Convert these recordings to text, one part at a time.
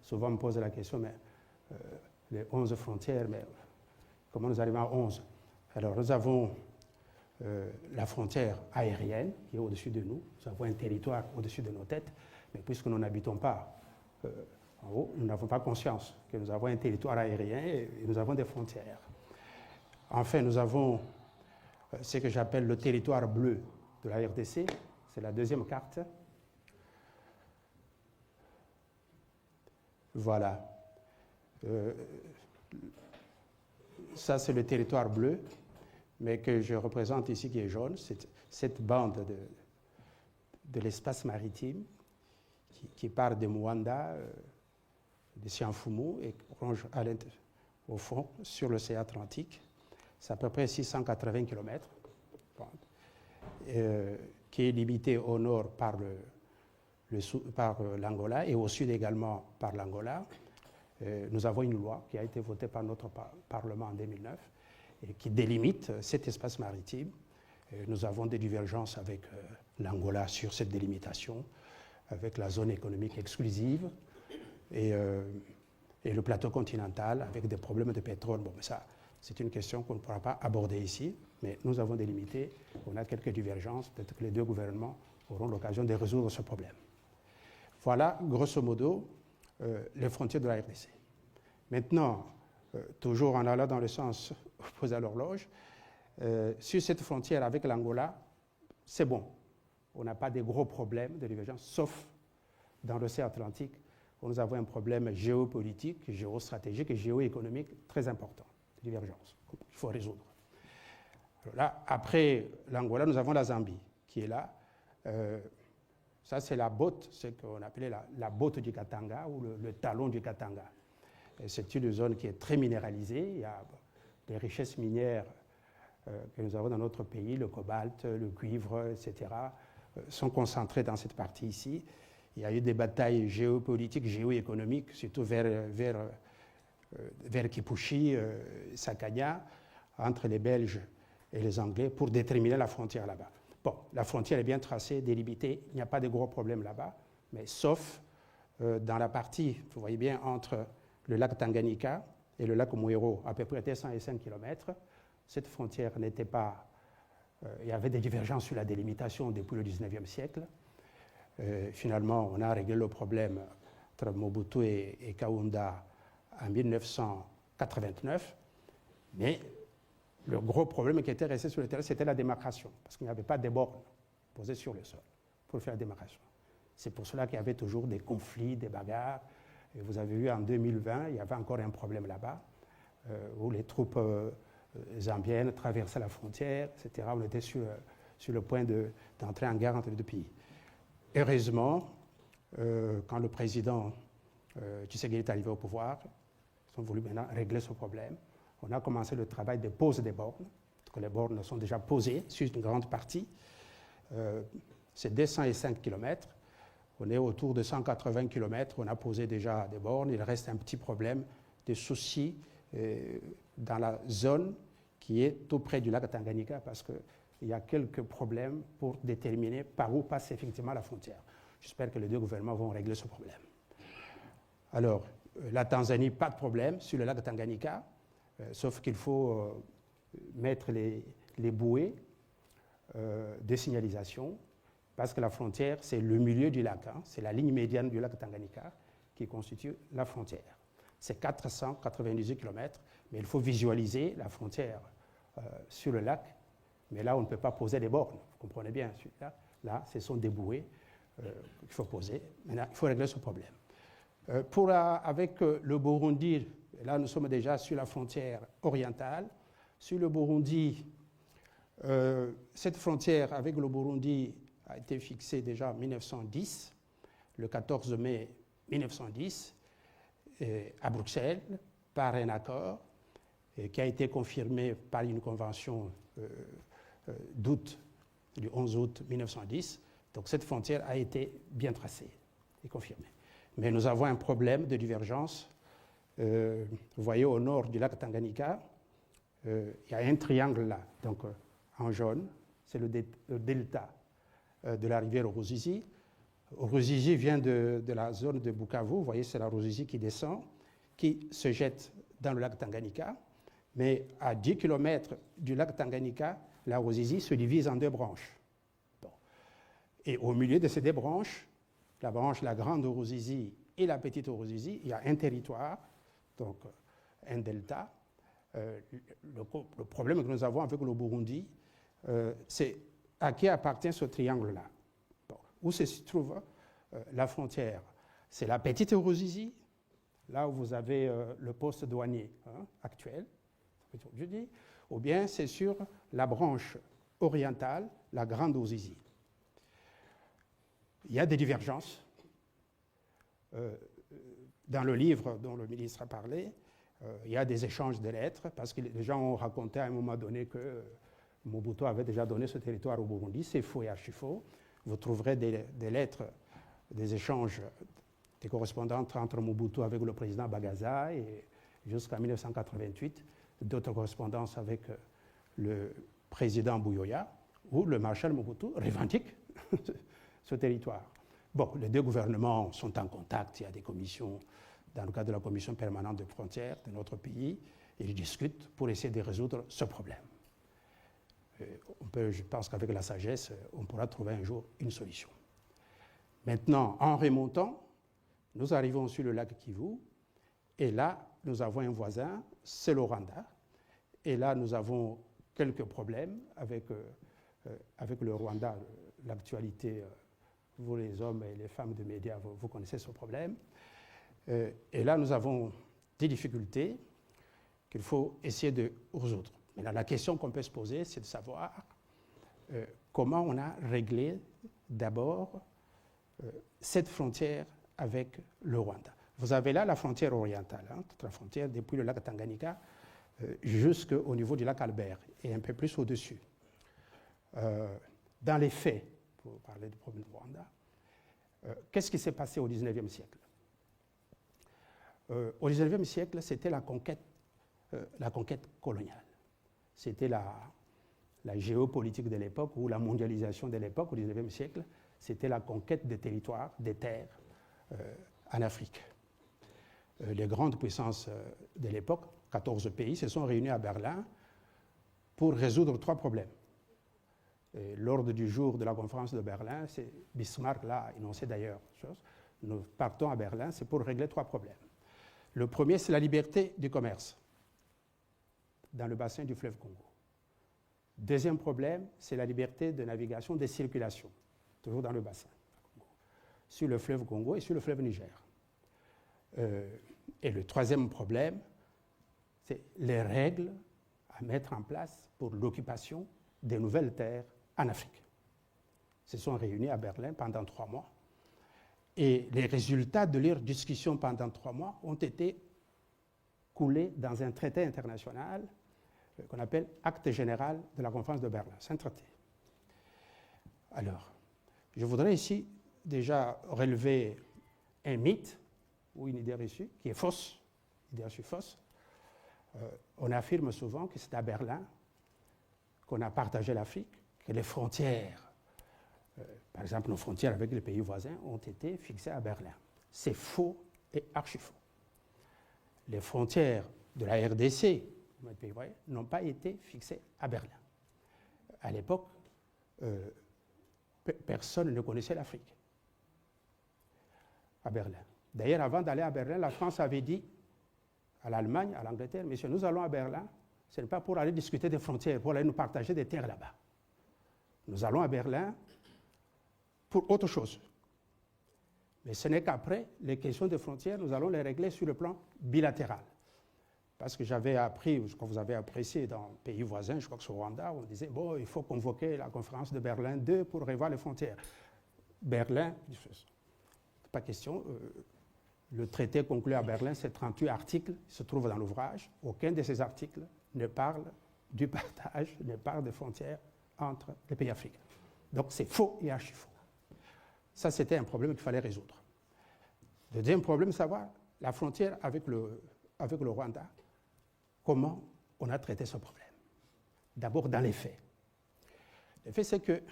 souvent me posent la question, mais les 11 frontières, mais comment nous arrivons à 11? Alors nous avons la frontière aérienne qui est au-dessus de nous, nous avons un territoire au-dessus de nos têtes, mais puisque nous n'habitons pas en haut, nous n'avons pas conscience que nous avons un territoire aérien et nous avons des frontières. Enfin, nous avons ce que j'appelle le territoire bleu de la RDC, c'est la deuxième carte. Voilà. Ça, c'est le territoire bleu, mais que je représente ici qui est jaune. Cette bande de l'espace maritime qui part de Mwanda, de Sianfumu et ronge au fond sur l'océan Atlantique. C'est à peu près 680 km, qui est limité au nord par l'Angola et au sud également par l'Angola. Nous avons une loi qui a été votée par notre Parlement en 2009 et qui délimite cet espace maritime. Nous avons des divergences avec l'Angola sur cette délimitation, avec la zone économique exclusive et le plateau continental avec des problèmes de pétrole. Bon, mais ça, c'est une question qu'on ne pourra pas aborder ici, mais nous avons délimité, on a quelques divergences, peut-être que les deux gouvernements auront l'occasion de résoudre ce problème. Voilà, grosso modo, les frontières de la RDC. Maintenant, toujours en allant dans le sens opposé à l'horloge, sur cette frontière avec l'Angola, c'est bon. On n'a pas de gros problèmes de divergence, sauf dans l'océan Atlantique, où nous avons un problème géopolitique, géostratégique et géoéconomique très important, de divergence, qu'il faut résoudre. Alors là, après l'Angola, nous avons la Zambie, qui est là. Ça, c'est la botte, ce qu'on appelait la botte du Katanga, ou le talon du Katanga. C'est une zone qui est très minéralisée. Il y a des richesses minières que nous avons dans notre pays, le cobalt, le cuivre, etc., sont concentrées dans cette partie ici. Il y a eu des batailles géopolitiques, géoéconomiques, surtout vers Kipushi, Sakanya, entre les Belges et les Anglais, pour déterminer la frontière là-bas. Bon, la frontière est bien tracée, délimitée, il n'y a pas de gros problèmes là-bas, mais sauf dans la partie, vous voyez bien, entre le lac Tanganyika et le lac Mouero, à peu près 205 km, cette frontière n'était pas... il y avait des divergences sur la délimitation depuis le 19e siècle. Finalement, on a réglé le problème entre Mobutu et Kaunda en 1989, mais le gros problème qui était resté sur le terrain, c'était la démarcation, parce qu'il n'y avait pas de bornes posées sur le sol pour faire la démarcation. C'est pour cela qu'il y avait toujours des conflits, des bagarres. Et vous avez vu en 2020, il y avait encore un problème là-bas, où les troupes zambiennes traversaient la frontière, etc. On était sur le point d'entrer en guerre entre les deux pays. Heureusement, quand le président Tshisekedi est arrivé au pouvoir, ils ont voulu maintenant régler ce problème. On a commencé le travail de pose des bornes. Les bornes sont déjà posées sur une grande partie. C'est 205 km. On est autour de 180 km. On a posé déjà des bornes. Il reste un petit problème de soucis dans la zone qui est tout près du lac Tanganyika parce qu'il y a quelques problèmes pour déterminer par où passe effectivement la frontière. J'espère que les deux gouvernements vont régler ce problème. Alors, la Tanzanie, pas de problème sur le lac Tanganyika. Sauf qu'il faut mettre les bouées de signalisation parce que la frontière, c'est le milieu du lac, hein, c'est la ligne médiane du lac Tanganyika qui constitue la frontière. C'est 498 km, mais il faut visualiser la frontière sur le lac, mais là, on ne peut pas poser des bornes, vous comprenez bien, là, ce sont des bouées qu'il faut poser. Maintenant, il faut régler ce problème. Avec le Burundi, là nous sommes déjà sur la frontière orientale. Sur le Burundi, cette frontière avec le Burundi a été fixée déjà en 1910, le 14 mai 1910, à Bruxelles, par un accord qui a été confirmé par une convention du 11 août 1910. Donc cette frontière a été bien tracée et confirmée. Mais nous avons un problème de divergence. Vous voyez au nord du lac Tanganyika, il y a un triangle là, donc en jaune, c'est le delta de la rivière Ruzizi. Ruzizi vient de la zone de Bukavu. Vous voyez, c'est la Ruzizi qui descend, qui se jette dans le lac Tanganyika. Mais à 10 km du lac Tanganyika, la Ruzizi se divise en deux branches. Bon. Et au milieu de ces deux branches, la grande Ruzizi et la petite Ruzizi, il y a un territoire, donc un delta. Le problème que nous avons avec le Burundi, c'est à qui appartient ce triangle-là. Bon. Où se trouve la frontière? C'est la petite Ruzizi, là où vous avez le poste douanier actuel, je dis, ou bien c'est sur la branche orientale, la grande Ruzizi. Il y a des divergences. Dans le livre dont le ministre a parlé, il y a des échanges de lettres, parce que les gens ont raconté à un moment donné que Mobutu avait déjà donné ce territoire au Burundi. C'est faux et archi faux. Vous trouverez des lettres, des échanges, des correspondances entre Mobutu avec le président Bagaza et jusqu'à 1988, d'autres correspondances avec le président Buyoya, où le maréchal Mobutu revendique ce territoire. Bon, les deux gouvernements sont en contact, il y a des commissions, dans le cadre de la commission permanente des frontières de notre pays, ils discutent pour essayer de résoudre ce problème. Je pense qu'avec la sagesse, on pourra trouver un jour une solution. Maintenant, en remontant, nous arrivons sur le lac Kivu, et là, nous avons un voisin, c'est le Rwanda, et là, nous avons quelques problèmes avec le Rwanda, l'actualité. Vous, les hommes et les femmes de médias, vous connaissez ce problème. Et là, nous avons des difficultés qu'il faut essayer de résoudre. Maintenant, la question qu'on peut se poser, c'est de savoir comment on a réglé d'abord cette frontière avec le Rwanda. Vous avez là la frontière orientale, toute la frontière depuis le lac Tanganyika jusqu'au niveau du lac Albert et un peu plus au-dessus. Dans les faits, pour parler du problème du Rwanda, qu'est-ce qui s'est passé au XIXe siècle? Au XIXe siècle, c'était la conquête coloniale. C'était la géopolitique de l'époque ou la mondialisation de l'époque au XIXe siècle. C'était la conquête des territoires, des terres en Afrique. Les grandes puissances de l'époque, 14 pays, se sont réunis à Berlin pour résoudre 3 problèmes. L'ordre du jour de la conférence de Berlin, c'est Bismarck l'a énoncé d'ailleurs. Nous partons à Berlin, c'est pour régler 3 problèmes. Le premier, c'est la liberté du commerce dans le bassin du fleuve Congo. Deuxième problème, c'est la liberté de navigation, de circulation, toujours dans le bassin, sur le fleuve Congo et sur le fleuve Niger. Et le troisième problème, c'est les règles à mettre en place pour l'occupation des nouvelles terres en Afrique. Ils se sont réunis à Berlin pendant 3 mois. Et les résultats de leurs discussions pendant 3 mois ont été coulés dans un traité international qu'on appelle Acte général de la conférence de Berlin. C'est un traité. Alors, je voudrais ici déjà relever un mythe ou une idée reçue qui est fausse, idée reçue fausse. On affirme souvent que c'est à Berlin qu'on a partagé l'Afrique, que les frontières, par exemple nos frontières avec les pays voisins, ont été fixées à Berlin. C'est faux et archi faux. Les frontières de la RDC, n'ont pas été fixées à Berlin. À l'époque, personne ne connaissait l'Afrique à Berlin. D'ailleurs, avant d'aller à Berlin, la France avait dit à l'Allemagne, à l'Angleterre, messieurs, nous allons à Berlin, ce n'est pas pour aller discuter des frontières, pour aller nous partager des terres là-bas. Nous allons à Berlin pour autre chose. Mais ce n'est qu'après, les questions de frontières, nous allons les régler sur le plan bilatéral. Parce que j'avais appris, ce que vous avez apprécié dans les pays voisins, je crois que c'est au Rwanda, on disait, bon, il faut convoquer la conférence de Berlin 2 pour revoir les frontières. Berlin, pas question, le traité conclu à Berlin, c'est 38 articles, il se trouve dans l'ouvrage. Aucun de ces articles ne parle du partage, ne parle des frontières entre les pays africains. Donc c'est faux et archi faux. Ça, c'était un problème qu'il fallait résoudre. Le deuxième problème, c'est savoir la frontière avec le Rwanda, comment on a traité ce problème. D'abord dans les faits. Les faits, c'est que,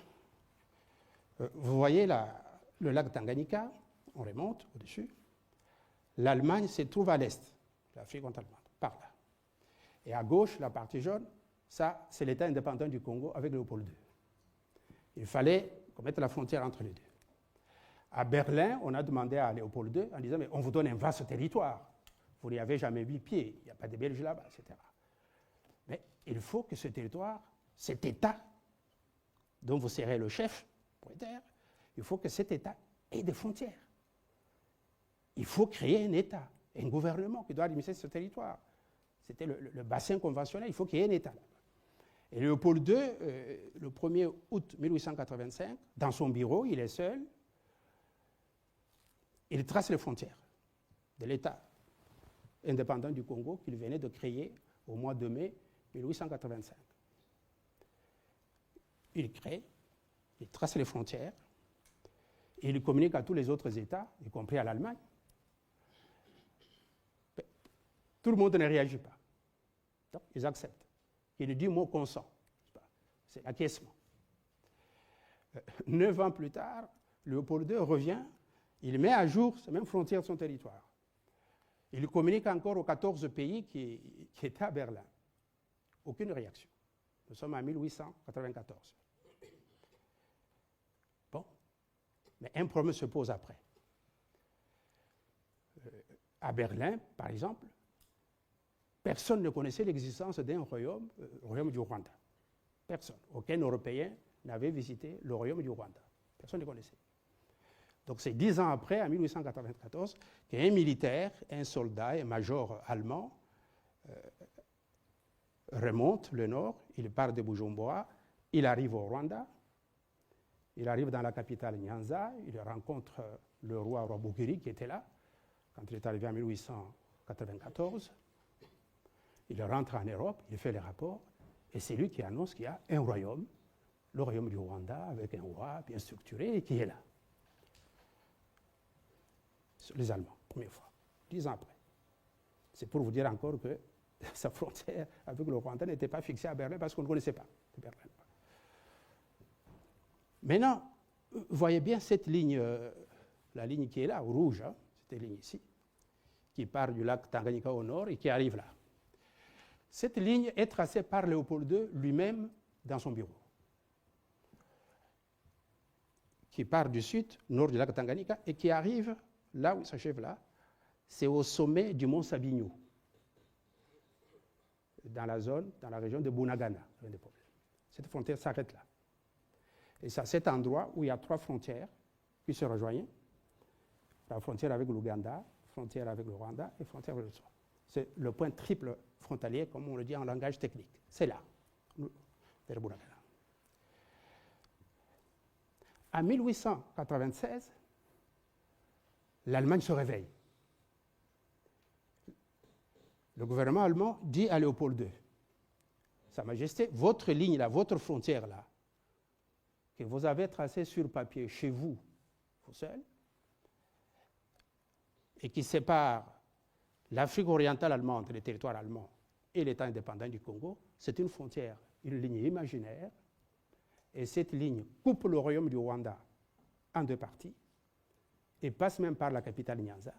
vous voyez le lac Tanganyika, on remonte au-dessus. L'Allemagne se trouve à l'est, l'Afrique allemande, par là. Et à gauche, la partie jaune, ça, c'est l'État indépendant du Congo avec Léopold II. Il fallait qu'on mette la frontière entre les deux. À Berlin, on a demandé à Léopold II en disant « mais on vous donne un vaste territoire, vous n'y avez jamais mis pied, il n'y a pas de Belges là-bas, etc. » Mais il faut que ce territoire, cet État, dont vous serez le chef, il faut que cet État ait des frontières. Il faut créer un État, un gouvernement qui doit administrer ce territoire. C'était le bassin conventionnel, il faut qu'il y ait un État. Et Léopold II, le 1er août 1885, dans son bureau, il est seul, il trace les frontières de l'État indépendant du Congo qu'il venait de créer au mois de mai 1885. Il crée, il trace les frontières, et il communique à tous les autres États, y compris à l'Allemagne. Tout le monde ne réagit pas. Donc, ils acceptent. Il dit mot consent. C'est l'acquiescement. 9 ans plus tard, Léopold II revient, il met à jour ces mêmes frontières de son territoire. Il communique encore aux 14 pays qui étaient à Berlin. Aucune réaction. Nous sommes en 1894. Bon. Mais un problème se pose après. À Berlin, par exemple, personne ne connaissait l'existence d'un royaume, le royaume du Rwanda. Personne. Aucun Européen n'avait visité le royaume du Rwanda. Personne ne connaissait. Donc c'est 10 ans après, en 1894, qu'un militaire, un soldat, un major allemand, remonte le nord, il part de Bujumbura, il arrive au Rwanda, il arrive dans la capitale Nyanza, il rencontre le roi Rwabugiri qui était là, quand il est arrivé en 1894. Il rentre en Europe, il fait les rapports, et c'est lui qui annonce qu'il y a un royaume, le royaume du Rwanda, avec un roi bien structuré, et qui est là. Les Allemands, première fois, 10 ans après. C'est pour vous dire encore que sa frontière avec le Rwanda n'était pas fixée à Berlin parce qu'on ne connaissait pas Berlin. Maintenant, vous voyez bien cette ligne, la ligne qui est là, rouge, hein, cette ligne ici, qui part du lac Tanganyika au nord et qui arrive là. Cette ligne est tracée par Léopold II lui-même dans son bureau, qui part du sud, nord du lac Tanganyika, et qui arrive là où il s'achève là, c'est au sommet du mont Sabinyo, dans la zone, dans la région de Bunagana. Cette frontière s'arrête là. Et c'est à cet endroit où il y a 3 frontières qui se rejoignent. La frontière avec l'Ouganda, frontière avec le Rwanda et frontière avec le Rwanda. C'est le point triple frontalier, comme on le dit en langage technique. C'est là, vers Bunagana. En 1896, l'Allemagne se réveille. Le gouvernement allemand dit à Léopold II, Sa Majesté, votre ligne là, votre frontière là, que vous avez tracée sur papier chez vous, vous seul, et qui sépare l'Afrique orientale allemande, les territoires allemands, et l'État indépendant du Congo, c'est une frontière, une ligne imaginaire, et cette ligne coupe le royaume du Rwanda en 2 parties, et passe même par la capitale Nyanza.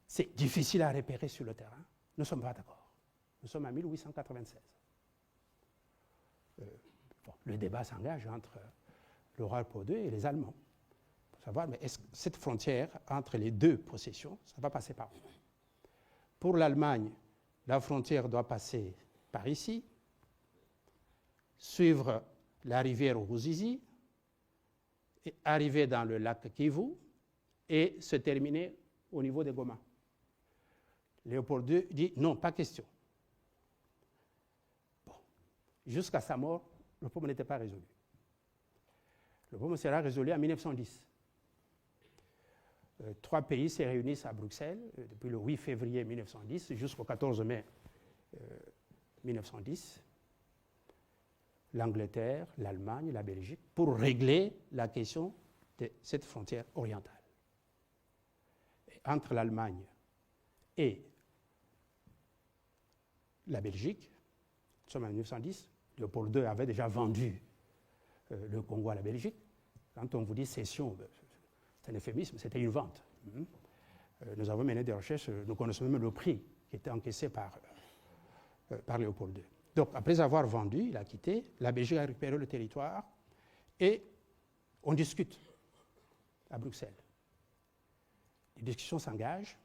C'est difficile à repérer sur le terrain. Nous ne sommes pas d'accord. Nous sommes en 1896. Le débat s'engage entre le roi Léopold II et les Allemands. Pour savoir, mais est-ce que cette frontière entre les 2 possessions, ça va passer par où? Pour l'Allemagne, la frontière doit passer par ici, suivre la rivière Ruzizi, et arriver dans le lac Kivu et se terminer au niveau de Goma. Léopold II dit non, pas question. Bon. Jusqu'à sa mort, le problème n'était pas résolu. Le problème sera résolu en 1910. 3 pays se réunissent à Bruxelles depuis le 8 février 1910 jusqu'au 14 mai 1910. L'Angleterre, l'Allemagne, la Belgique, pour régler la question de cette frontière orientale. Et entre l'Allemagne et la Belgique, nous sommes en 1910, Léopold II avait déjà vendu le Congo à la Belgique, Quand on vous dit cession, c'est un euphémisme, c'était une vente. Nous avons mené des recherches, nous connaissons même le prix qui était encaissé par Léopold II. Donc, après avoir vendu, il a quitté, la Belgique a récupéré le territoire et on discute à Bruxelles. Les discussions s'engagent.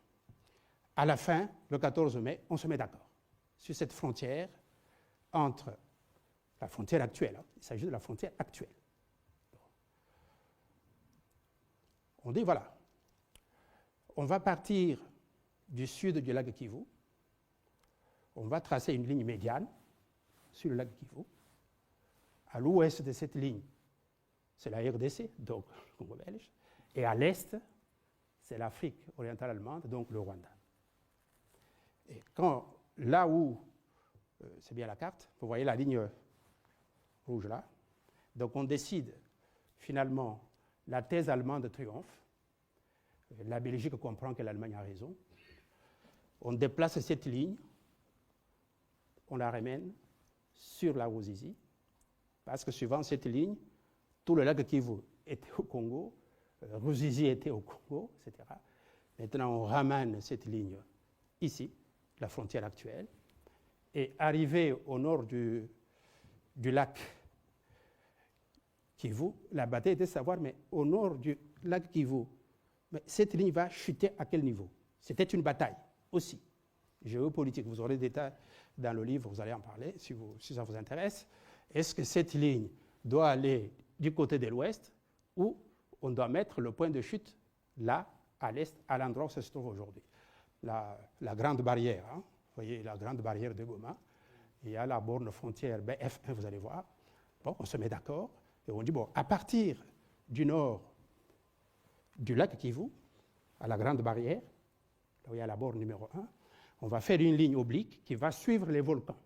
À la fin, le 14 mai, on se met d'accord sur cette frontière entre la frontière actuelle. Il s'agit de la frontière actuelle. On dit, voilà, on va partir du sud du lac Kivu, on va tracer une ligne médiane sur le lac Kivu. À l'ouest de cette ligne, c'est la RDC, donc le Congo belge, et à l'est, c'est l'Afrique orientale allemande, donc le Rwanda. Et là où, c'est bien la carte, vous voyez la ligne rouge là, donc on décide finalement, la thèse allemande triomphe, la Belgique comprend que l'Allemagne a raison, on déplace cette ligne, on la ramène sur la Ruzizi, parce que suivant cette ligne, tout le lac Kivu était au Congo, Ruzizi était au Congo, etc. Maintenant, on ramène cette ligne ici, la frontière actuelle, et arrivé au nord du lac Kivu, la bataille était de savoir, mais au nord du lac Kivu, mais cette ligne va chuter à quel niveau? C'était une bataille aussi, géopolitique. Vous aurez des détails dans le livre, vous allez en parler si ça vous intéresse. Est-ce que cette ligne doit aller du côté de l'ouest ou on doit mettre le point de chute là, à l'est, à l'endroit où ça se trouve aujourd'hui? La grande barrière, hein, vous voyez la grande barrière de Goma, il y a la borne frontière BF1, vous allez voir. Bon, on se met d'accord et on dit, bon, à partir du nord du lac Kivu, à la grande barrière, là où il y a la borne numéro 1, on va faire une ligne oblique qui va suivre les volcans.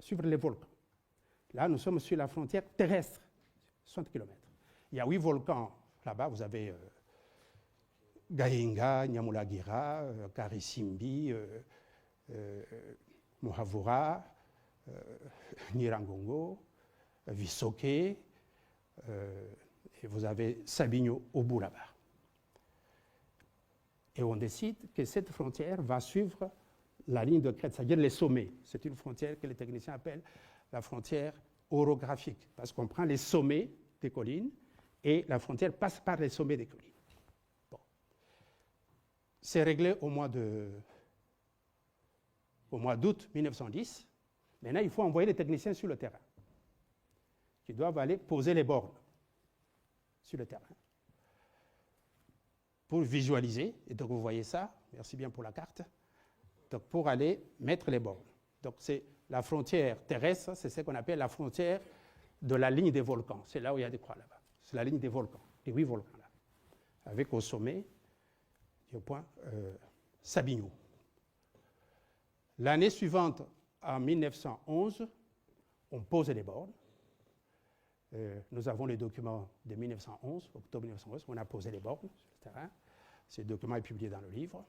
Suivre les volcans. Là, nous sommes sur la frontière terrestre, 60 km. Il y a 8 volcans là-bas, vous avez Gahinga, Nyamulagira, Karisimbi, Mohavura, Nirangongo, Visoke, et vous avez Sabinho au bout là-bas. Et on décide que cette frontière va suivre la ligne de crête, c'est-à-dire les sommets. C'est une frontière que les techniciens appellent la frontière orographique, parce qu'on prend les sommets des collines et la frontière passe par les sommets des collines. Bon. C'est réglé au mois d'août 1910. Maintenant, il faut envoyer les techniciens sur le terrain, qui doivent aller poser les bornes sur le terrain pour visualiser. Et donc, vous voyez ça, merci bien pour la carte, donc, pour aller mettre les bornes. Donc, c'est la frontière terrestre, c'est ce qu'on appelle la frontière de la ligne des volcans. C'est là où il y a des croix là-bas. C'est la ligne des volcans, les 8 volcans là, avec au sommet, au point Sabinho. L'année suivante, en 1911, on pose les bornes. Nous avons les documents de 1911, octobre 1911, où on a posé les bornes sur le terrain. Ce document est publié dans le livre.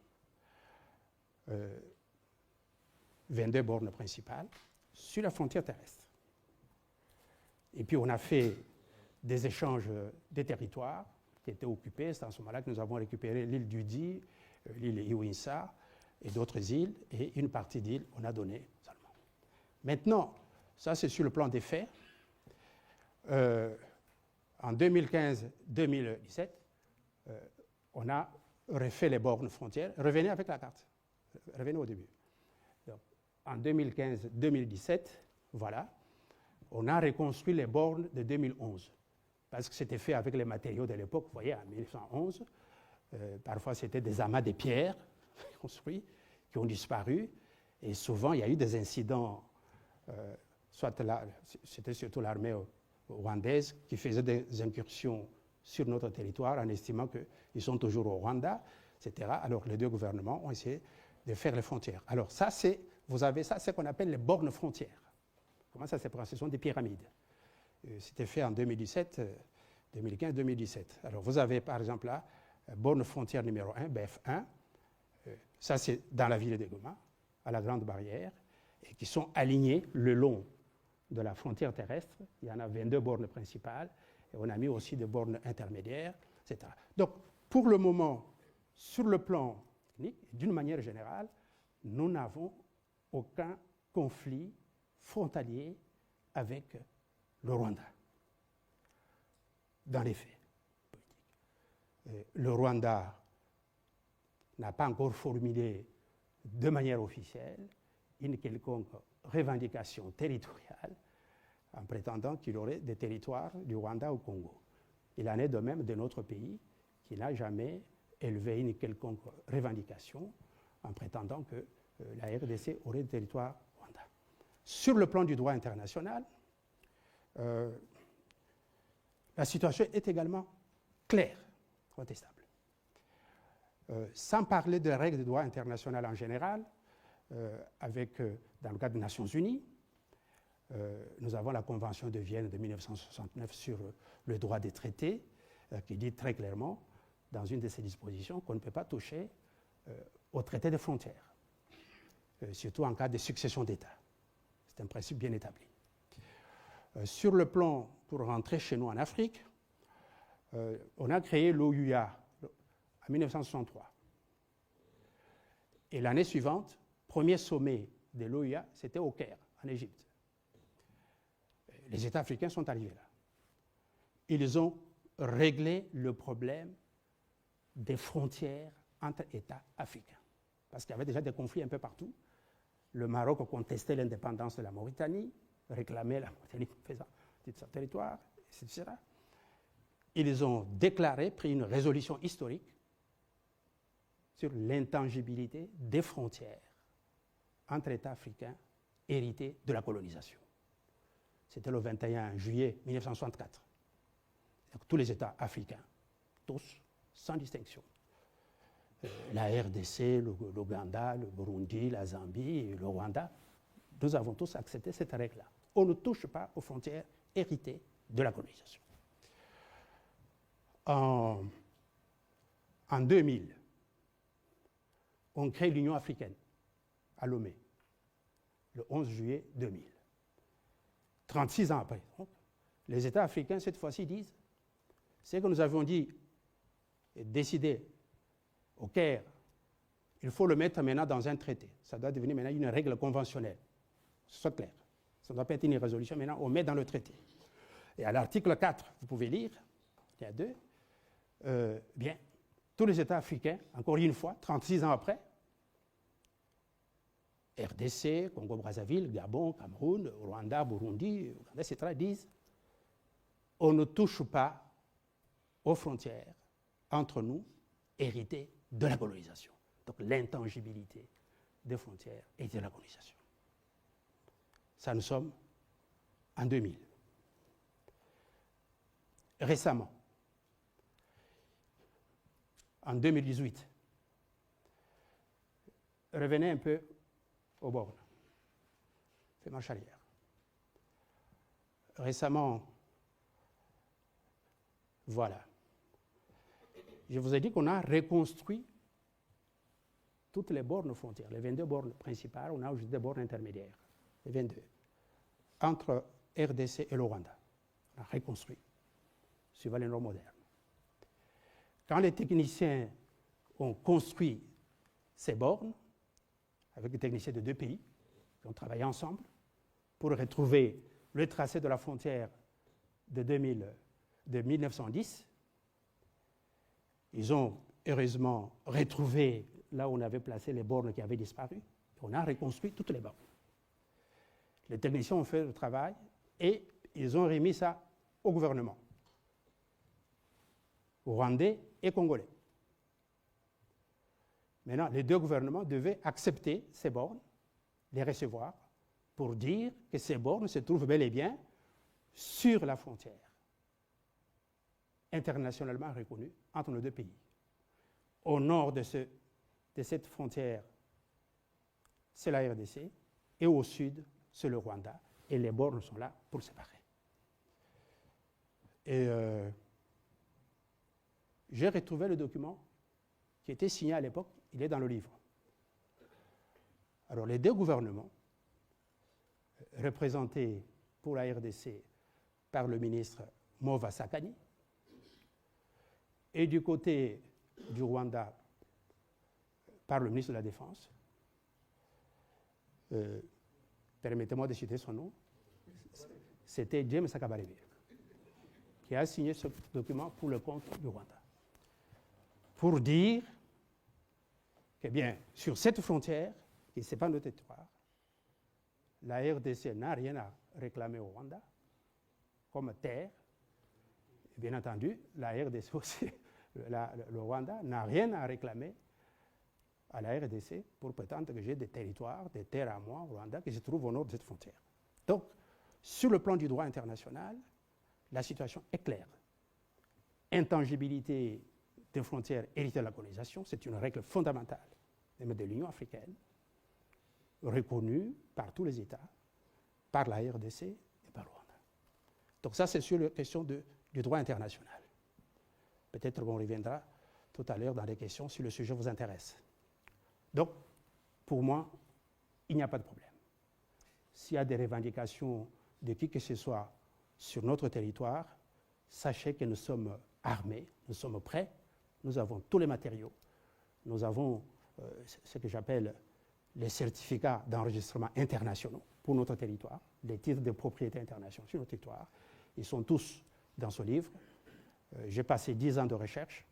22 bornes principales sur la frontière terrestre. Et puis on a fait des échanges des territoires qui étaient occupés. C'est en ce moment-là que nous avons récupéré l'île d'Udi, l'île Iwinsa et d'autres îles, et une partie d'îles on a donné seulement. Maintenant, ça c'est sur le plan des faits. En 2015-2017, on a refait les bornes frontières. Revenez avec la carte. Revenez au début. Donc, en 2015-2017, voilà, on a reconstruit les bornes de 2011. Parce que c'était fait avec les matériaux de l'époque. Vous voyez, en 1911, parfois c'était des amas de pierres construits qui ont disparu. Et souvent, il y a eu des incidents, soit là, c'était surtout l'armée rwandaise qui faisait des incursions sur notre territoire en estimant qu'ils sont toujours au Rwanda, etc. Alors les deux gouvernements ont essayé de faire les frontières. Alors ça, vous avez ça, c'est ce qu'on appelle les bornes frontières. Comment ça s'appelle? Ce sont des pyramides. C'était fait en 2017, 2015-2017. Alors vous avez par exemple là, borne frontière numéro 1, BF1, ça c'est dans la ville de Goma, à la Grande Barrière, et qui sont alignées le long de la frontière terrestre. Il y en a 22 bornes principales, Et on a mis aussi des bornes intermédiaires, etc. Donc, pour le moment, sur le plan technique, d'une manière générale, nous n'avons aucun conflit frontalier avec le Rwanda. Dans les faits politiques. Le Rwanda n'a pas encore formulé de manière officielle une quelconque revendication territoriale en prétendant qu'il aurait des territoires du Rwanda au Congo. Il en est de même de notre pays qui n'a jamais élevé une quelconque revendication en prétendant que la RDC aurait des territoires Rwanda. Sur le plan du droit international, la situation est également claire, contestable. Sans parler des règles de droit international en général, dans le cadre des Nations Unies, nous avons la Convention de Vienne de 1969 sur le droit des traités, qui dit très clairement, dans une de ses dispositions, qu'on ne peut pas toucher au traité de frontières, surtout en cas de succession d'États. C'est un principe bien établi. Sur le plan, pour rentrer chez nous en Afrique, on a créé l'OUA en 1963. Et l'année suivante, premier sommet de l'OUA, c'était au Caire, en Égypte. Les États africains sont arrivés là. Ils ont réglé le problème des frontières entre États africains. Parce qu'il y avait déjà des conflits un peu partout. Le Maroc contestait l'indépendance de la Mauritanie, réclamait la Mauritanie faisant de son territoire, etc. Ils ont déclaré, pris une résolution historique sur l'intangibilité des frontières entre États africains hérités de la colonisation. C'était le 21 juillet 1964. Donc, tous les États africains, tous, sans distinction. La RDC, l'Ouganda, le Burundi, la Zambie et le Rwanda, nous avons tous accepté cette règle-là. On ne touche pas aux frontières héritées de la colonisation. En 2000, on crée l'Union africaine à Lomé, le 11 juillet 2000. 36 ans après, donc, les États africains, cette fois-ci, disent ce que nous avions dit et décidé au Caire, il faut le mettre maintenant dans un traité. Ça doit devenir maintenant une règle conventionnelle. Soit clair. Ça ne doit pas être une résolution, maintenant on met dans le traité. Et à l'article 4, vous pouvez lire, il y a deux, bien, tous les États africains, encore une fois, 36 ans après, RDC, Congo-Brazzaville, Gabon, Cameroun, Rwanda, Burundi, Ouganda, etc., disent on ne touche pas aux frontières entre nous héritées de la colonisation. Donc l'intangibilité des frontières et de la colonisation. Ça, nous sommes en 2000. Récemment, en 2018, revenez un peu aux bornes. Fais marche arrière. Récemment, voilà. Je vous ai dit qu'on a reconstruit toutes les bornes frontières, les 22 bornes principales, on a ajouté des bornes intermédiaires, les 22, entre RDC et le Rwanda. On a reconstruit, suivant les normes modernes. Quand les techniciens ont construit ces bornes, avec des techniciens de deux pays, qui ont travaillé ensemble, pour retrouver le tracé de la frontière de 1910, ils ont heureusement retrouvé là où on avait placé les bornes qui avaient disparu. On a reconstruit toutes les bornes. Les techniciens ont fait le travail et ils ont remis ça au gouvernement, rwandais et congolais. Maintenant, les deux gouvernements devaient accepter ces bornes, les recevoir, pour dire que ces bornes se trouvent bel et bien sur la frontière internationalement reconnue entre nos deux pays. Au nord de cette frontière, c'est la RDC, et au sud, c'est le Rwanda, et les bornes sont là pour séparer. Et j'ai retrouvé le document qui était signé à l'époque, il est dans le livre. Alors les deux gouvernements, représentés pour la RDC par le ministre Mova Sakani. Et du côté du Rwanda, par le ministre de la Défense, permettez-moi de citer son nom, c'était James Sakabarebe, qui a signé ce document pour le compte du Rwanda, pour dire que, bien, sur cette frontière, qui ne sépare notre territoire, la RDC n'a rien à réclamer au Rwanda comme terre. Et bien entendu, la RDC aussi, le Rwanda n'a rien à réclamer à la RDC pour prétendre que j'ai des territoires, des terres à moi au Rwanda qui se trouvent au nord de cette frontière. Donc, sur le plan du droit international, la situation est claire. Intangibilité des frontières héritées de la colonisation, c'est une règle fondamentale même de l'Union africaine, reconnue par tous les États, par la RDC et par le Rwanda. Donc ça, c'est sur la question du droit international. Peut-être qu'on reviendra tout à l'heure dans les questions si le sujet vous intéresse. Donc, pour moi, il n'y a pas de problème. S'il y a des revendications de qui que ce soit sur notre territoire, sachez que nous sommes armés, nous sommes prêts, nous avons tous les matériaux, nous avons ce que j'appelle les certificats d'enregistrement internationaux pour notre territoire, les titres de propriété internationale sur notre territoire. Ils sont tous dans ce livre. J'ai passé 10 ans de recherche,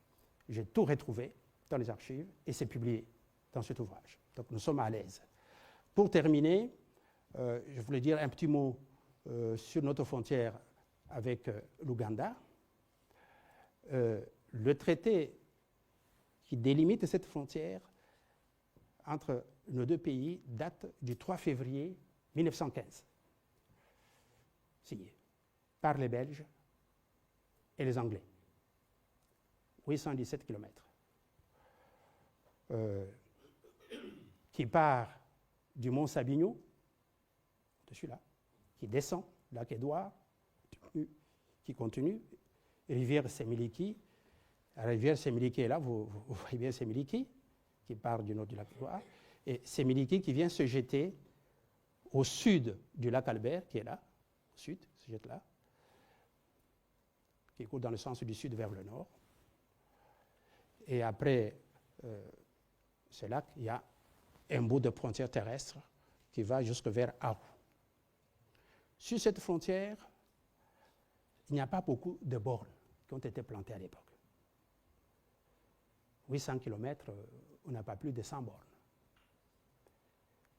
j'ai tout retrouvé dans les archives et c'est publié dans cet ouvrage. Donc nous sommes à l'aise. Pour terminer, je voulais dire un petit mot sur notre frontière avec l'Ouganda. Le traité qui délimite cette frontière entre nos deux pays date du 3 février 1915, signé par les Belges et les Anglais. 817 km. Qui part du mont Sabinho, dessus là, qui descend, lac Édouard, qui continue, rivière Semiliki. La rivière Semiliki est là, vous voyez bien Semiliki, qui part du nord du lac Édouard, et Semiliki qui vient se jeter au sud du lac Albert, qui est là, au sud, se jette là, qui coule dans le sens du sud vers le nord. Et après ce lac, il y a un bout de frontière terrestre qui va jusque vers Aru. Sur cette frontière, il n'y a pas beaucoup de bornes qui ont été plantées à l'époque. 800 km, on n'a pas plus de 100 bornes.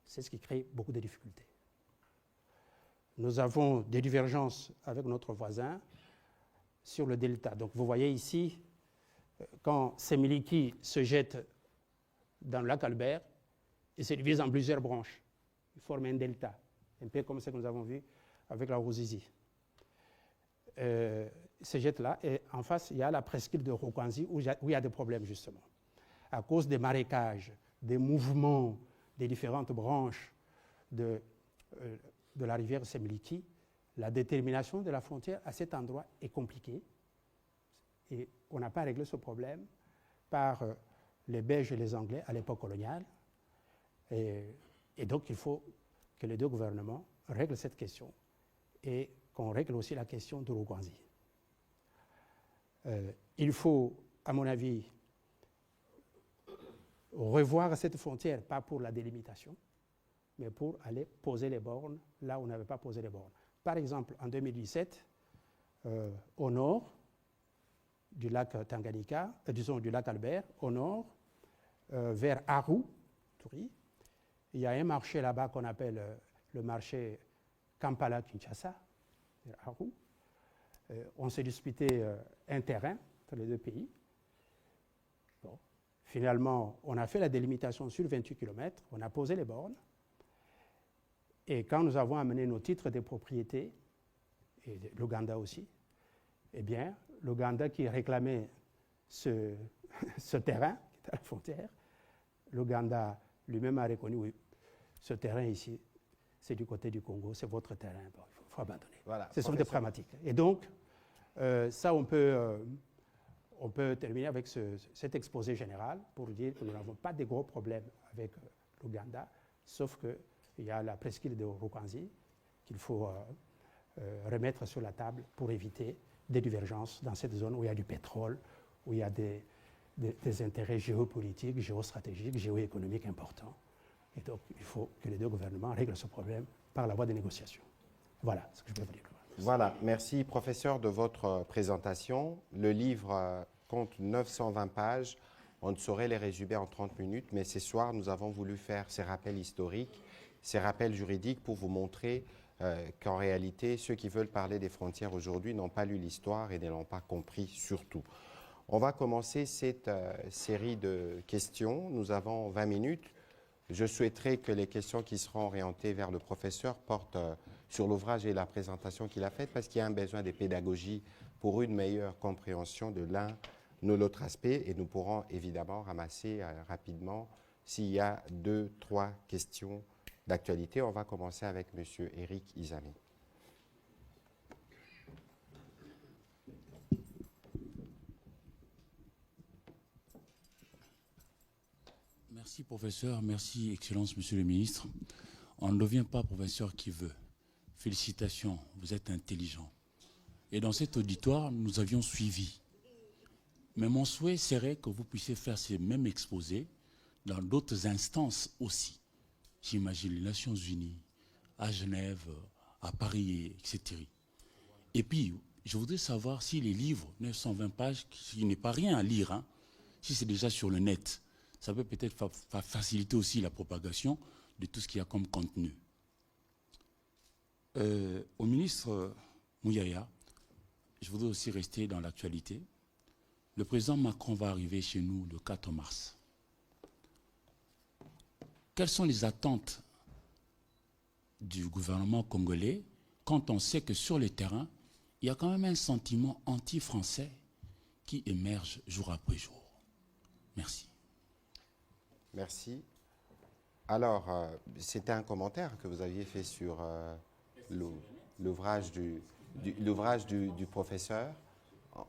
C'est ce qui crée beaucoup de difficultés. Nous avons des divergences avec notre voisin sur le delta. Donc vous voyez ici, quand Semiliki se jette dans le lac Albert, il se divise en plusieurs branches. Il forme un delta, un peu comme ce que nous avons vu avec la Ruzizi. Il se jette là, et en face, il y a la presqu'île de Rukwanzi où il y a des problèmes, justement. À cause des marécages, des mouvements des différentes branches de la rivière Semiliki, la détermination de la frontière à cet endroit est compliquée. Et on n'a pas réglé ce problème par les Belges et les Anglais à l'époque coloniale. Et donc, il faut que les deux gouvernements règlent cette question et qu'on règle aussi la question de Rukwanzi. Il faut, à mon avis, revoir cette frontière, pas pour la délimitation, mais pour aller poser les bornes là où on n'avait pas posé les bornes. Par exemple, en 2017, au nord du lac Tanganyika, disons du lac Albert, au nord, vers Aru, Touri, il y a un marché là-bas qu'on appelle le marché Kampala-Kinshasa, vers Aru. On s'est disputé un terrain entre les deux pays. Bon. Finalement, on a fait la délimitation sur 28 km, on a posé les bornes. Et quand nous avons amené nos titres de propriété, et l'Ouganda aussi, eh bien, l'Ouganda qui réclamait ce terrain, qui est à la frontière, l'Ouganda lui-même a reconnu, oui, ce terrain ici, c'est du côté du Congo, c'est votre terrain, bon, il faut abandonner. Voilà, ce sont des pragmatiques. Et donc, ça, on peut terminer avec cet exposé général pour dire que nous n'avons pas de gros problèmes avec l'Ouganda, sauf qu'il y a la presqu'île de Rukwanzi qu'il faut remettre sur la table pour éviter des divergences dans cette zone où il y a du pétrole, où il y a des intérêts géopolitiques, géostratégiques, géoéconomiques importants. Et donc, il faut que les deux gouvernements règlent ce problème par la voie des négociations. Voilà ce que je peux vous dire. Voilà, merci professeur de votre présentation. Le livre compte 920 pages. On ne saurait les résumer en 30 minutes, mais ce soir, nous avons voulu faire ces rappels historiques, ces rappels juridiques pour vous montrer qu'en réalité, ceux qui veulent parler des frontières aujourd'hui n'ont pas lu l'histoire et ne l'ont pas compris surtout. On va commencer cette série de questions. Nous avons 20 minutes. Je souhaiterais que les questions qui seront orientées vers le professeur portent sur l'ouvrage et la présentation qu'il a faite, parce qu'il y a un besoin de pédagogie pour une meilleure compréhension de l'un ou l'autre aspect, et nous pourrons évidemment ramasser rapidement s'il y a 2, 3 questions d'actualité. On va commencer avec M. Éric Izami. Merci, professeur. Merci, Excellence, Monsieur le Ministre. On ne devient pas professeur qui veut. Félicitations, vous êtes intelligent. Et dans cet auditoire, nous avions suivi. Mais mon souhait serait que vous puissiez faire ces mêmes exposés dans d'autres instances aussi. J'imagine les Nations Unies, à Genève, à Paris, etc. Et puis, je voudrais savoir si les livres, 920 pages, qui n'est pas rien à lire, hein, si c'est déjà sur le net, ça peut peut-être faciliter aussi la propagation de tout ce qu'il y a comme contenu. Au ministre Mouyaya, je voudrais aussi rester dans l'actualité. Le président Macron va arriver chez nous le 4 mars. Quelles sont les attentes du gouvernement congolais quand on sait que sur le terrain, il y a quand même un sentiment anti-français qui émerge jour après jour? Merci. Merci. Alors, c'était un commentaire que vous aviez fait sur l'ouvrage du professeur.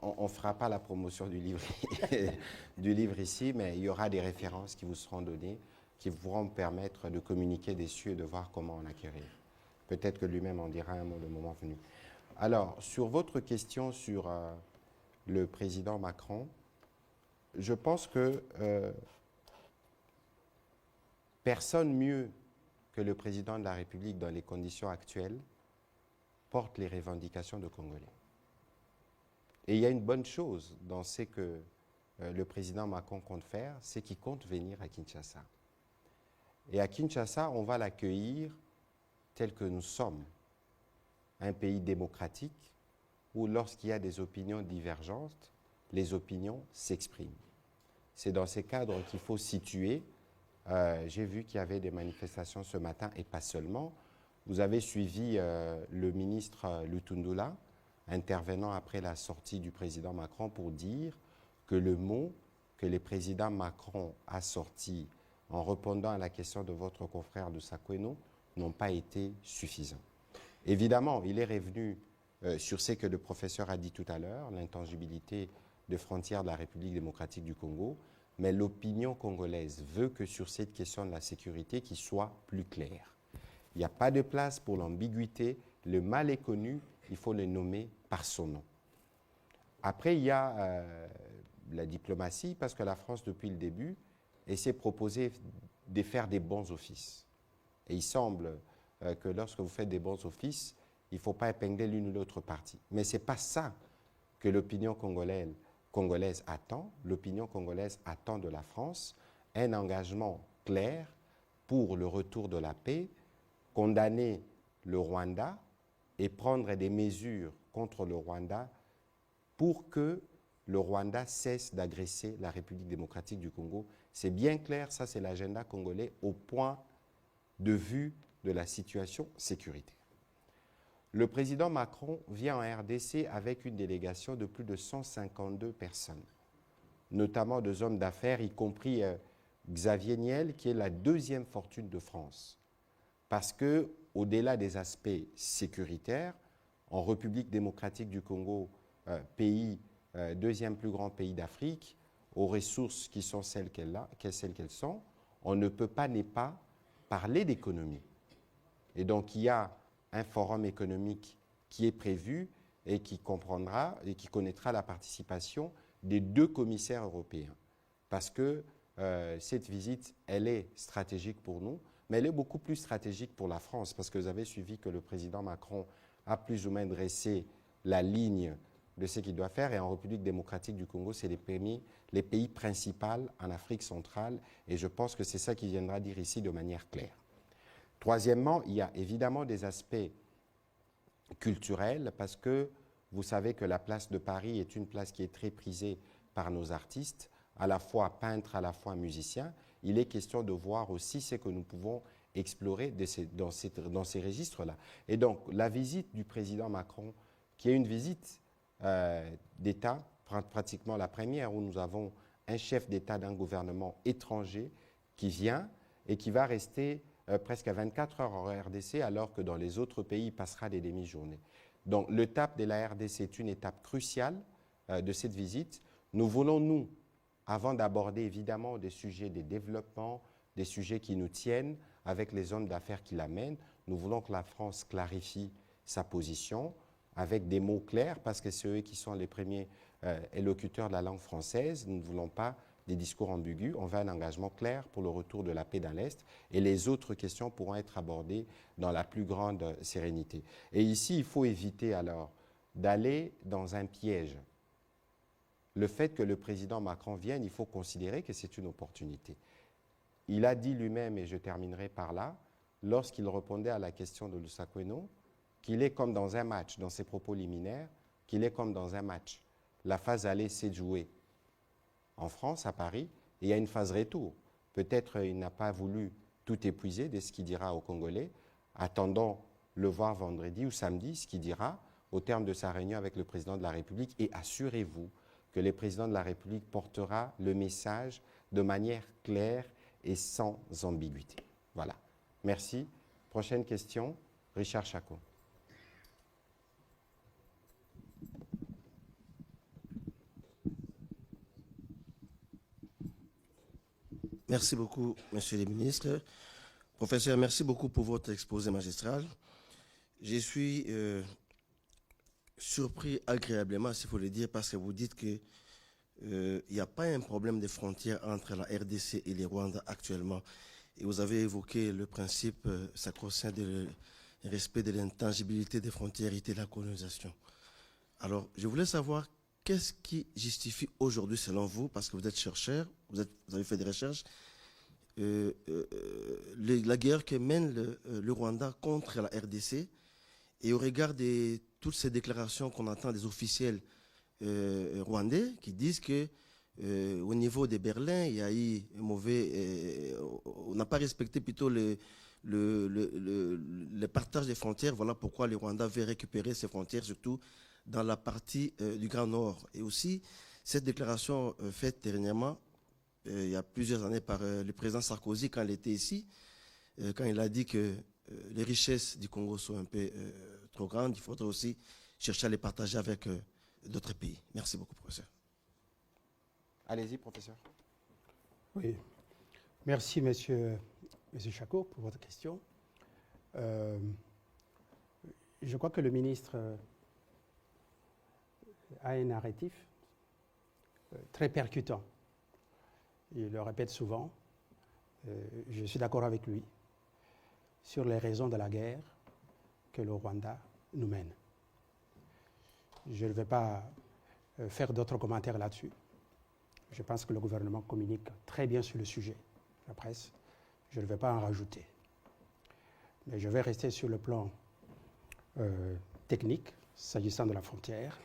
On ne fera pas la promotion du livre, du livre ici, mais il y aura des références qui vous seront données, qui pourront me permettre de communiquer dessus et de voir comment en acquérir. Peut-être que lui-même en dira un mot le moment venu. Alors, sur votre question sur le président Macron, je pense que personne mieux que le président de la République dans les conditions actuelles porte les revendications de Congolais. Et il y a une bonne chose dans ce que le président Macron compte faire, c'est qu'il compte venir à Kinshasa. Et à Kinshasa, on va l'accueillir tel que nous sommes, un pays démocratique où lorsqu'il y a des opinions divergentes, les opinions s'expriment. C'est dans ces cadres qu'il faut situer. J'ai vu qu'il y avait des manifestations ce matin et pas seulement. Vous avez suivi le ministre Lutundula, intervenant après la sortie du président Macron pour dire que le mot que le président Macron a sorti en répondant à la question de votre confrère de Sakweno n'ont pas été suffisants. Évidemment, il est revenu sur ce que le professeur a dit tout à l'heure, l'intangibilité des frontières de la République démocratique du Congo, mais l'opinion congolaise veut que sur cette question de la sécurité, qu'il soit plus clair. Il n'y a pas de place pour l'ambiguïté, le mal est connu, il faut le nommer par son nom. Après, il y a la diplomatie, parce que la France, depuis le début, essaie de proposer de faire des bons offices. Et il semble que lorsque vous faites des bons offices, il ne faut pas épingler l'une ou l'autre partie. Mais ce n'est pas ça que l'opinion congolaise attend. L'opinion congolaise attend de la France un engagement clair pour le retour de la paix, condamner le Rwanda et prendre des mesures contre le Rwanda pour que le Rwanda cesse d'agresser la République démocratique du Congo. C'est bien clair, ça c'est l'agenda congolais au point de vue de la situation sécuritaire. Le président Macron vient en RDC avec une délégation de plus de 152 personnes, notamment deux hommes d'affaires, y compris Xavier Niel, qui est la deuxième fortune de France. Parce que, au-delà des aspects sécuritaires, en République démocratique du Congo, deuxième plus grand pays d'Afrique, aux ressources qui sont celles qu'elles sont, on ne peut pas ne pas parler d'économie. Et donc, il y a un forum économique qui est prévu et qui comprendra et qui connaîtra la participation des 2 commissaires européens. Parce que cette visite, elle est stratégique pour nous, mais elle est beaucoup plus stratégique pour la France, parce que vous avez suivi que le président Macron a plus ou moins dressé la ligne de ce qu'il doit faire, et en République démocratique du Congo, c'est les pays principaux en Afrique centrale, et je pense que c'est ça qu'il viendra dire ici de manière claire. Troisièmement, il y a évidemment des aspects culturels, parce que vous savez que la place de Paris est une place qui est très prisée par nos artistes, à la fois peintres, à la fois musiciens. Il est question de voir aussi ce que nous pouvons explorer dans ces registres-là. Et donc, la visite du président Macron, qui est une visite d'État, pratiquement la première, où nous avons un chef d'État d'un gouvernement étranger qui vient et qui va rester presque 24 heures en RDC, alors que dans les autres pays, il passera des demi-journées. Donc, l'étape de la RDC est une étape cruciale de cette visite. Nous voulons, nous, avant d'aborder évidemment des sujets de développement, des sujets qui nous tiennent avec les hommes d'affaires qui l'amènent, nous voulons que la France clarifie sa position avec des mots clairs, parce que c'est eux qui sont les premiers élocuteurs de la langue française. Nous ne voulons pas des discours ambigus, on veut un engagement clair pour le retour de la paix dans l'Est, et les autres questions pourront être abordées dans la plus grande sérénité. Et ici, il faut éviter alors d'aller dans un piège. Le fait que le président Macron vienne, il faut considérer que c'est une opportunité. Il a dit lui-même, et je terminerai par là, lorsqu'il répondait à la question de Lusakweno, qu'il est comme dans un match, dans ses propos liminaires, qu'il est comme dans un match. La phase aller s'est jouée en France, à Paris, et il y a une phase retour. Peut-être il n'a pas voulu tout épuiser de ce qu'il dira aux Congolais. Attendons le voir vendredi ou samedi, ce qu'il dira au terme de sa réunion avec le président de la République, et assurez-vous que le président de la République portera le message de manière claire et sans ambiguïté. Voilà. Merci. Prochaine question, Richard Chacot. Merci beaucoup, Monsieur le ministre. Professeur, merci beaucoup pour votre exposé magistral. Je suis surpris agréablement, s'il faut le dire, parce que vous dites qu'il n'y a pas un problème de frontières entre la RDC et le Rwanda actuellement. Et vous avez évoqué le principe sacro-saint du respect de l'intangibilité des frontières et de la colonisation. Alors, je voulais savoir qu'est-ce qui justifie aujourd'hui, selon vous, parce que vous êtes chercheur, vous avez fait des recherches, la guerre que mène le Rwanda contre la RDC, et au regard de toutes ces déclarations qu'on entend des officiels rwandais qui disent que au niveau de Berlin, il y a eu un mauvais... on n'a pas respecté plutôt le partage des frontières. Voilà pourquoi le Rwanda veut récupérer ses frontières, surtout dans la partie du Grand Nord. Et aussi, cette déclaration faite dernièrement, il y a plusieurs années, par le président Sarkozy, quand il était ici, quand il a dit que les richesses du Congo sont un peu trop grandes, il faudrait aussi chercher à les partager avec d'autres pays. Merci beaucoup, professeur. Allez-y, professeur. Oui. Merci, monsieur Chacot, pour votre question. Je crois que le ministre a un narratif très percutant. Il le répète souvent. Je suis d'accord avec lui sur les raisons de la guerre que le Rwanda nous mène. Je ne vais pas faire d'autres commentaires là-dessus. Je pense que le gouvernement communique très bien sur le sujet, la presse. Je ne vais pas en rajouter. Mais je vais rester sur le plan technique, s'agissant de la frontière.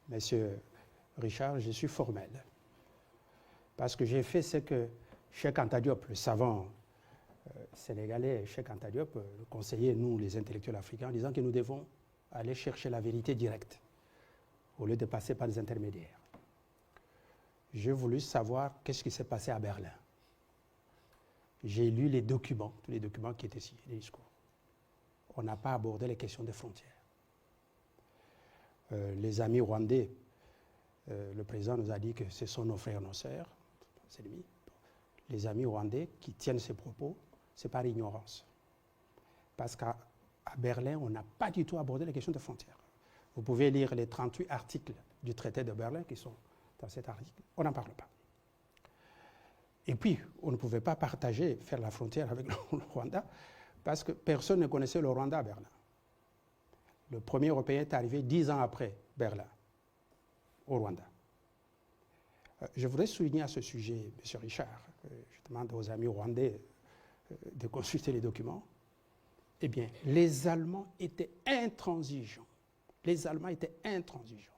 Monsieur Richard, je suis formel. Parce que j'ai fait ce que Cheikh Anta Diop, le savant sénégalais, Cheikh Anta Diop, le conseiller, nous, les intellectuels africains, en disant que nous devons aller chercher la vérité directe, au lieu de passer par des intermédiaires. J'ai voulu savoir qu'est-ce qui s'est passé à Berlin. J'ai lu les documents, tous les documents qui étaient signés, les discours. On n'a pas abordé les questions des frontières. Les amis rwandais, le président nous a dit que ce sont nos frères, nos sœurs, ses ennemis. Les amis rwandais qui tiennent ces propos, c'est par ignorance. Parce qu'à Berlin, on n'a pas du tout abordé les questions des frontières. Vous pouvez lire les 38 articles du traité de Berlin qui sont dans cet article. On n'en parle pas. Et puis, on ne pouvait pas faire la frontière avec le Rwanda parce que personne ne connaissait le Rwanda à Berlin. Le premier Européen est arrivé 10 ans après Berlin, au Rwanda. Je voudrais souligner à ce sujet, M. Richard, je demande aux amis rwandais de consulter les documents. Eh bien, les Allemands étaient intransigeants. Les Allemands étaient intransigeants.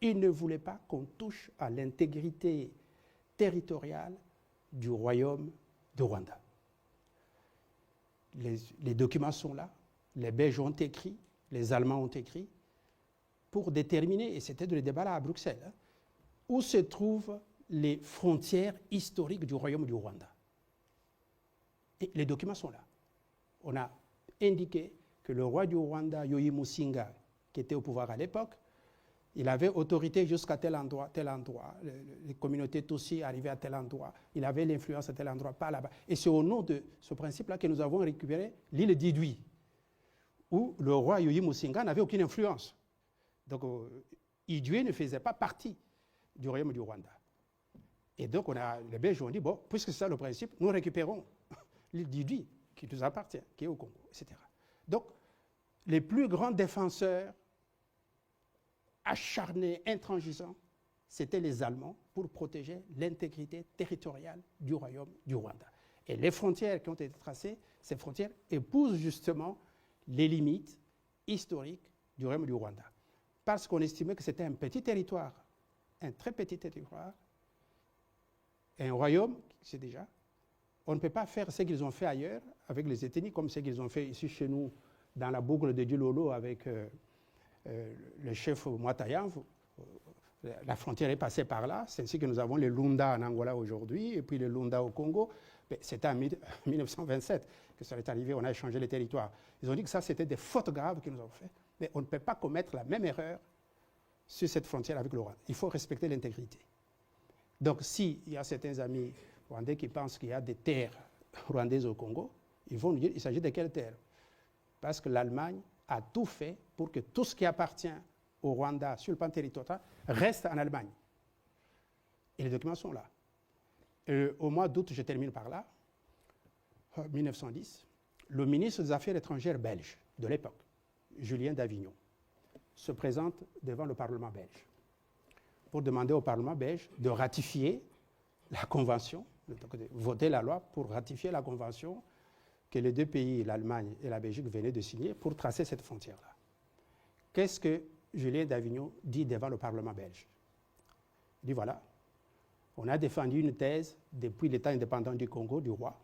Ils ne voulaient pas qu'on touche à l'intégrité territoriale du royaume de Rwanda. Les documents sont là, les Belges ont écrit, les Allemands ont écrit, pour déterminer, et c'était le débat là à Bruxelles, hein, où se trouvent les frontières historiques du royaume du Rwanda. Et les documents sont là. On a indiqué que le roi du Rwanda, Yoweri Musinga, qui était au pouvoir à l'époque, il avait autorité jusqu'à tel endroit, les communautés Tutsi arrivaient à tel endroit, il avait l'influence à tel endroit, pas là-bas. Et c'est au nom de ce principe-là que nous avons récupéré l'île d'Idui, où le roi Yoweri Musinga n'avait aucune influence. Donc, Idui ne faisait pas partie du royaume du Rwanda. Et donc, les Belges ont dit, bon, puisque c'est ça le principe, nous récupérons l'île d'Idui, qui nous appartient, qui est au Congo, etc. Donc, les plus grands défenseurs acharnés, intransigeants, c'était les Allemands pour protéger l'intégrité territoriale du royaume du Rwanda. Et les frontières qui ont été tracées, ces frontières épousent justement les limites historiques du royaume du Rwanda. Parce qu'on estimait que c'était un petit territoire, un très petit territoire, un royaume, c'est déjà. On ne peut pas faire ce qu'ils ont fait ailleurs avec les ethnies, comme ce qu'ils ont fait ici chez nous, dans la boucle de Dilolo avec le chef Mwatayav. La frontière est passée par là. C'est ainsi que nous avons les Lunda en Angola aujourd'hui et puis les Lunda au Congo. C'était en 1927 que ça est arrivé, on a échangé les territoires. Ils ont dit que ça, c'était des fautes graves qu'ils nous ont fait. Mais on ne peut pas commettre la même erreur sur cette frontière avec le Rwanda. Il faut respecter l'intégrité. Donc, s'il y a certains amis rwandais qui pensent qu'il y a des terres rwandaises au Congo, ils vont nous dire il s'agit de quelles terres? Parce que l'Allemagne a tout fait pour que tout ce qui appartient au Rwanda sur le plan territorial reste en Allemagne. Et les documents sont là. Au mois d'août, je termine par là, 1910, le ministre des Affaires étrangères belge de l'époque, Julien d'Avignon, se présente devant le Parlement belge pour demander au Parlement belge de ratifier la convention, de voter la loi pour ratifier la convention que les deux pays, l'Allemagne et la Belgique, venaient de signer pour tracer cette frontière-là. Qu'est-ce que Julien d'Avignon dit devant le Parlement belge? Il dit voilà, on a défendu une thèse depuis l'État indépendant du Congo, du roi,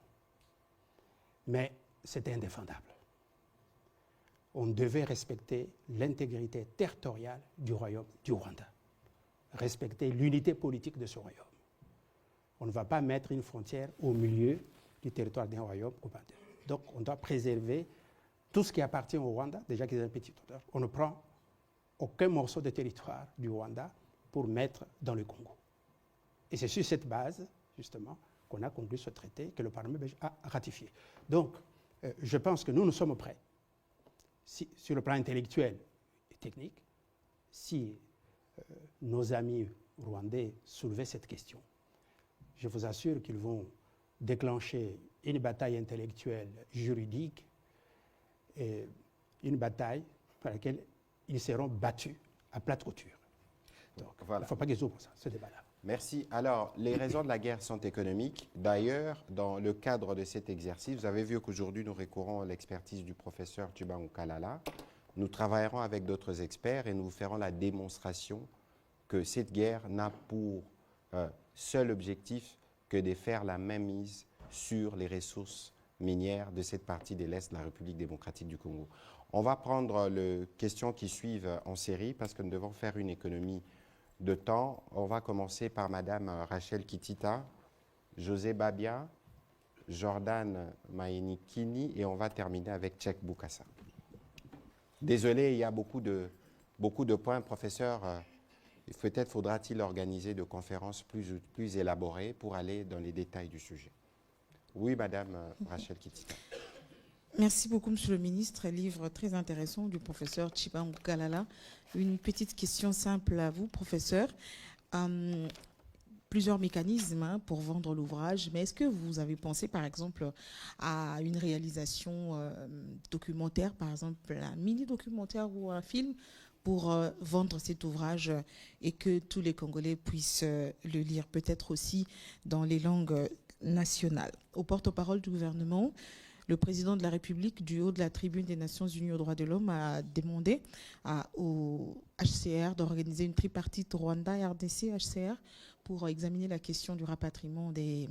mais c'était indéfendable. On devait respecter l'intégrité territoriale du royaume du Rwanda, respecter l'unité politique de ce royaume. On ne va pas mettre une frontière au milieu du territoire d'un royaume. Donc, on doit préserver tout ce qui appartient au Rwanda, déjà qu'ils ont un petit territoire. On ne prend aucun morceau de territoire du Rwanda pour mettre dans le Congo. Et c'est sur cette base, justement, qu'on a conclu ce traité que le Parlement belge a ratifié. Donc, je pense que nous sommes prêts, sur le plan intellectuel et technique, si nos amis rwandais soulevaient cette question. Je vous assure qu'ils vont déclencher une bataille intellectuelle, juridique, et une bataille par laquelle ils seront battus à plate couture. Donc, voilà. Il ne faut pas qu'ils ouvrent ça, ce débat-là. Merci. Alors, les raisons de la guerre sont économiques. D'ailleurs, dans le cadre de cet exercice, vous avez vu qu'aujourd'hui, nous recourons à l'expertise du professeur Tubangu Kalala. Nous travaillerons avec d'autres experts et nous vous ferons la démonstration que cette guerre n'a pour seul objectif que de faire la mainmise sur les ressources minières de cette partie de l'Est de la République démocratique du Congo. On va prendre les questions qui suivent en série parce que nous devons faire une économie de temps. On va commencer par Madame Rachel Kitita, José Babia, Jordan Maenikini et on va terminer avec Tchèque Boukassa. Désolé, il y a beaucoup de points, professeur. Peut-être faudra-t-il organiser de conférences plus élaborées pour aller dans les détails du sujet. Oui, Madame Rachel Kitita. Merci beaucoup, Monsieur le Ministre. Livre très intéressant du professeur Tshibangou Kalala. Une petite question simple à vous, professeur. Plusieurs mécanismes pour vendre l'ouvrage, mais est-ce que vous avez pensé, par exemple, à une réalisation documentaire, par exemple un mini-documentaire ou un film pour vendre cet ouvrage et que tous les Congolais puissent le lire, peut-être aussi dans les langues nationales. Au porte-parole du gouvernement, le président de la République, du haut de la tribune des Nations Unies aux droits de l'homme, a demandé au HCR d'organiser une tripartite Rwanda-RDC-HCR pour examiner la question du rapatriement des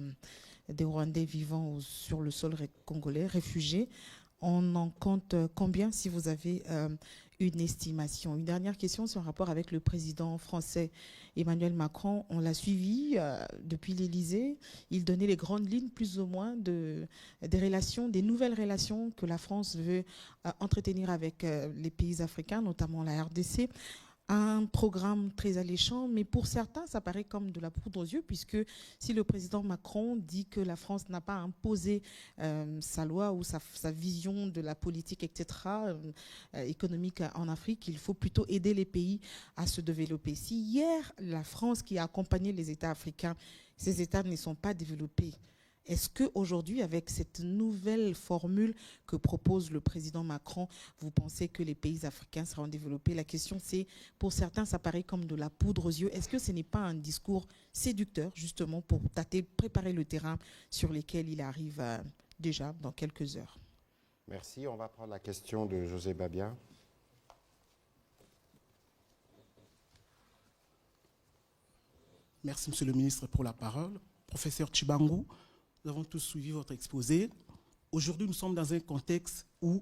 Rwandais vivant sur le sol congolais, réfugiés. On en compte combien, si vous avez une estimation? Une dernière question, c'est en rapport avec le président français Emmanuel Macron. On l'a suivi depuis l'Élysée. Il donnait les grandes lignes, plus ou moins, des relations, des nouvelles relations que la France veut entretenir avec les pays africains, notamment la RDC. Un programme très alléchant, mais pour certains, ça paraît comme de la poudre aux yeux, puisque si le président Macron dit que la France n'a pas imposé sa loi ou sa vision de la politique, etc., économique en Afrique, il faut plutôt aider les pays à se développer. Si hier, la France qui a accompagné les États africains, ces États ne sont pas développés, est-ce qu'aujourd'hui, avec cette nouvelle formule que propose le président Macron, vous pensez que les pays africains seront développés? La question, c'est, pour certains, ça paraît comme de la poudre aux yeux. Est-ce que ce n'est pas un discours séducteur, justement, pour préparer le terrain sur lequel il arrive déjà dans quelques heures? Merci. On va prendre la question de José Babia. Merci, Monsieur le Ministre, pour la parole. Professeur Tshibangou, nous avons tous suivi votre exposé. Aujourd'hui, nous sommes dans un contexte où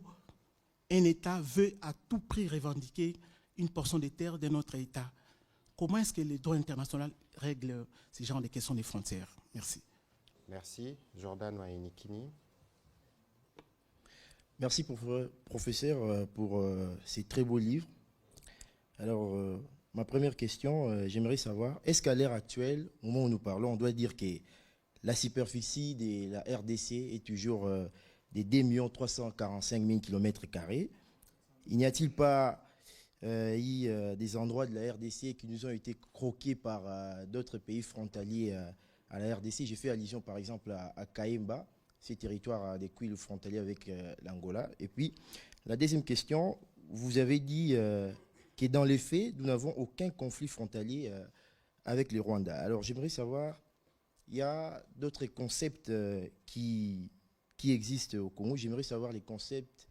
un État veut à tout prix revendiquer une portion des terres de notre État. Comment est-ce que le droit international règle ce genre de questions des frontières? Merci. Merci. Jordan Wainikini. Merci, professeur, pour ces très beaux livres. Alors, ma première question, j'aimerais savoir, est-ce qu'à l'heure actuelle, au moment où nous parlons, on doit dire que la superficie de la RDC est toujours de 2 345 000 km². Il n'y a-t-il pas des endroits de la RDC qui nous ont été croqués par d'autres pays frontaliers à la RDC? J'ai fait allusion par exemple à Kaemba, ces territoires des Kwilu frontaliers avec l'Angola. Et puis, la deuxième question, vous avez dit que dans les faits, nous n'avons aucun conflit frontalier avec le Rwanda. Alors, j'aimerais savoir, il y a d'autres concepts qui existent au Congo. J'aimerais savoir les concepts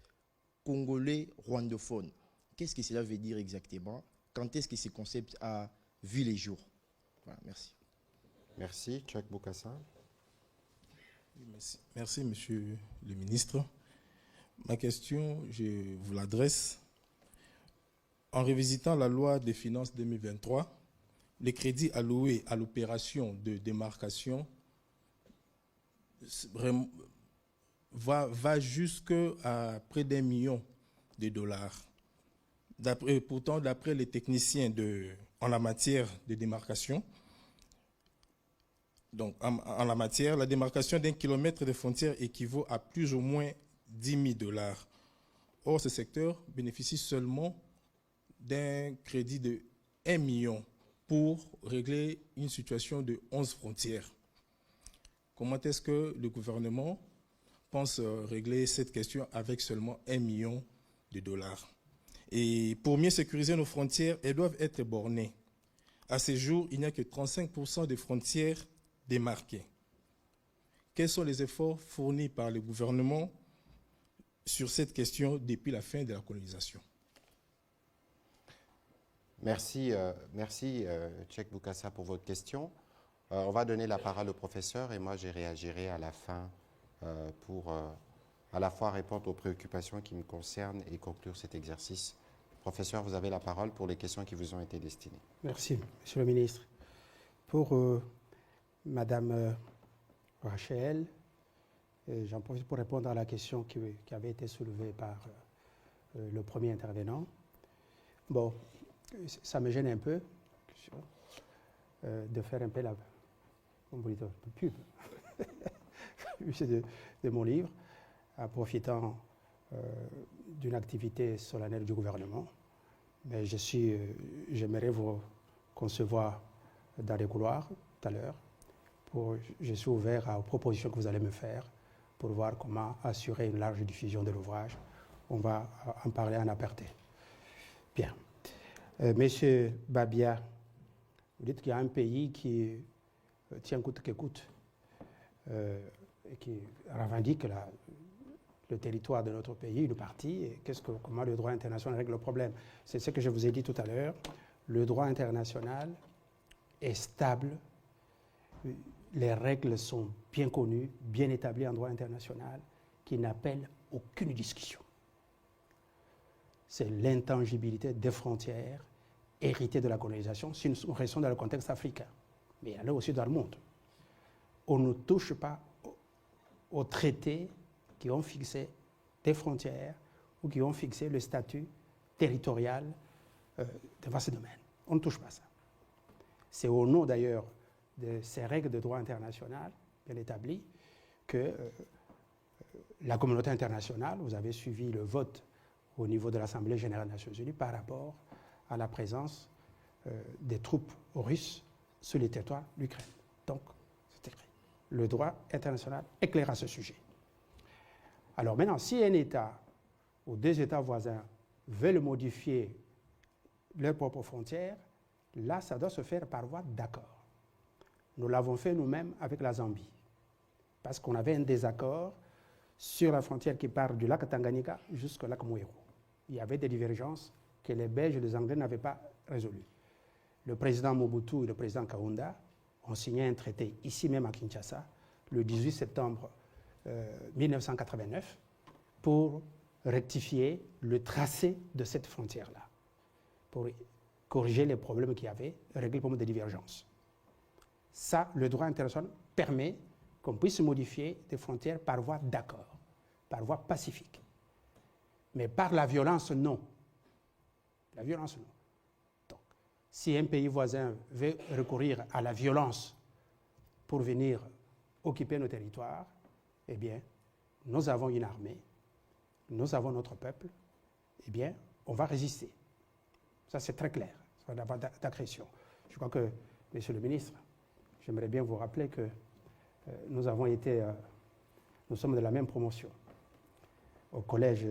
congolais rwandophones. Qu'est-ce que cela veut dire exactement? Quand est-ce que ce concept a vu les jours? Voilà, merci. Merci. Tchak Boukassa. Merci, Monsieur le Ministre. Ma question, je vous l'adresse. En revisitant la loi des finances 2023, les crédits alloués à l'opération de démarcation va jusqu'à près d'1 million de dollars. Pourtant, d'après les techniciens en la matière de démarcation, donc en la matière, la démarcation d'1 kilomètre de frontière équivaut à plus ou moins 10 000 dollars. Or, ce secteur bénéficie seulement d'un crédit de 1 million pour régler une situation de 11 frontières. Comment est-ce que le gouvernement pense régler cette question avec seulement 1 million de dollars? Et pour mieux sécuriser nos frontières, elles doivent être bornées. À ce jour, il n'y a que 35% des frontières démarquées. Quels sont les efforts fournis par le gouvernement sur cette question depuis la fin de la colonisation? Merci, Tchek Boukassa, pour votre question. On va donner la parole au professeur et moi, je réagirai à la fin pour à la fois répondre aux préoccupations qui me concernent et conclure cet exercice. Professeur, vous avez la parole pour les questions qui vous ont été destinées. Merci, Monsieur le Ministre. Pour Madame Rachel, j'en profite pour répondre à la question qui avait été soulevée par le premier intervenant. Bon, ça me gêne un peu de faire un peu la pub de mon livre, en profitant d'une activité solennelle du gouvernement. Mais j'aimerais vous concevoir dans les couloirs tout à l'heure. Je suis ouvert aux propositions que vous allez me faire pour voir comment assurer une large diffusion de l'ouvrage. On va en parler en aparté. Bien. Monsieur Babia, vous dites qu'il y a un pays qui tient coûte que coûte et qui revendique le territoire de notre pays, une partie, et comment le droit international règle le problème. C'est ce que je vous ai dit tout à l'heure. Le droit international est stable. Les règles sont bien connues, bien établies en droit international, qui n'appellent aucune discussion. C'est l'intangibilité des frontières héritées de la colonisation, si nous restons dans le contexte africain. Mais il y en a aussi dans le monde. On ne touche pas aux traités qui ont fixé des frontières ou qui ont fixé le statut territorial devant ce domaine. On ne touche pas ça. C'est au nom d'ailleurs de ces règles de droit international bien établies que la communauté internationale, vous avez suivi le vote au niveau de l'Assemblée générale des Nations unies par rapport à la présence des troupes russes sur les territoires de l'Ukraine. Donc, c'est écrit. Le droit international est clair à ce sujet. Alors maintenant, si un État ou deux États voisins veulent modifier leurs propres frontières, là, ça doit se faire par voie d'accord. Nous l'avons fait nous-mêmes avec la Zambie, parce qu'on avait un désaccord sur la frontière qui part du lac Tanganyika jusqu'au lac Mweru. Il y avait des divergences que les Belges et les Anglais n'avaient pas résolues. Le président Mobutu et le président Kaunda ont signé un traité ici même à Kinshasa le 18 septembre 1989 pour rectifier le tracé de cette frontière-là, pour corriger les problèmes qu'il y avait, régler le problème des divergences. Ça, le droit international permet qu'on puisse modifier des frontières par voie d'accord, par voie pacifique. Mais par la violence, non. La violence, non. Donc, si un pays voisin veut recourir à la violence pour venir occuper nos territoires, eh bien, nous avons une armée, nous avons notre peuple, eh bien, on va résister. Ça, c'est très clair, ça va avoir d'agression. Je crois que, Monsieur le ministre, j'aimerais bien vous rappeler que nous sommes de la même promotion au collège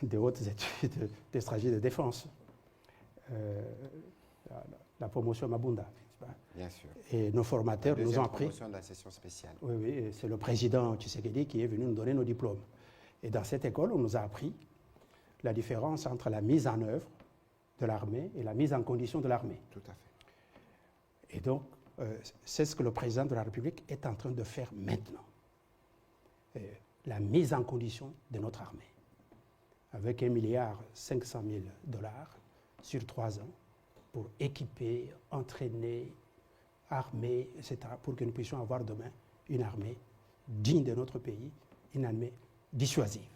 des hautes études de stratégie de défense, la promotion Mabunda. Bien sûr. Et nos formateurs nous ont appris. La promotion de la session spéciale. Oui, oui, c'est le président Tshisekedi qui est venu nous donner nos diplômes. Et dans cette école, on nous a appris la différence entre la mise en œuvre de l'armée et la mise en condition de l'armée. Tout à fait. Et donc, c'est ce que le président de la République est en train de faire maintenant. La mise en condition de notre armée. Avec 1,5 milliard sur 3 ans pour équiper, entraîner, armer, etc., pour que nous puissions avoir demain une armée digne de notre pays, une armée dissuasive.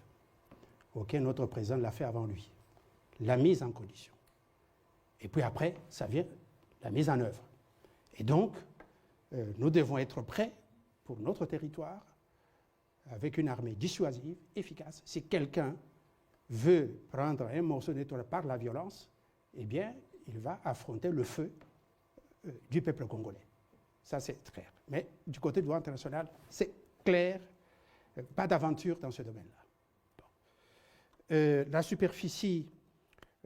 Ok, notre président l'a fait avant lui. La mise en condition. Et puis après, ça vient la mise en œuvre. Et donc, nous devons être prêts pour notre territoire avec une armée dissuasive, efficace. Si quelqu'un veut prendre un morceau de territoire par la violence, eh bien, il va affronter le feu du peuple congolais. Ça, c'est clair. Mais du côté du droit international, c'est clair, pas d'aventure dans ce domaine-là. Bon. La superficie,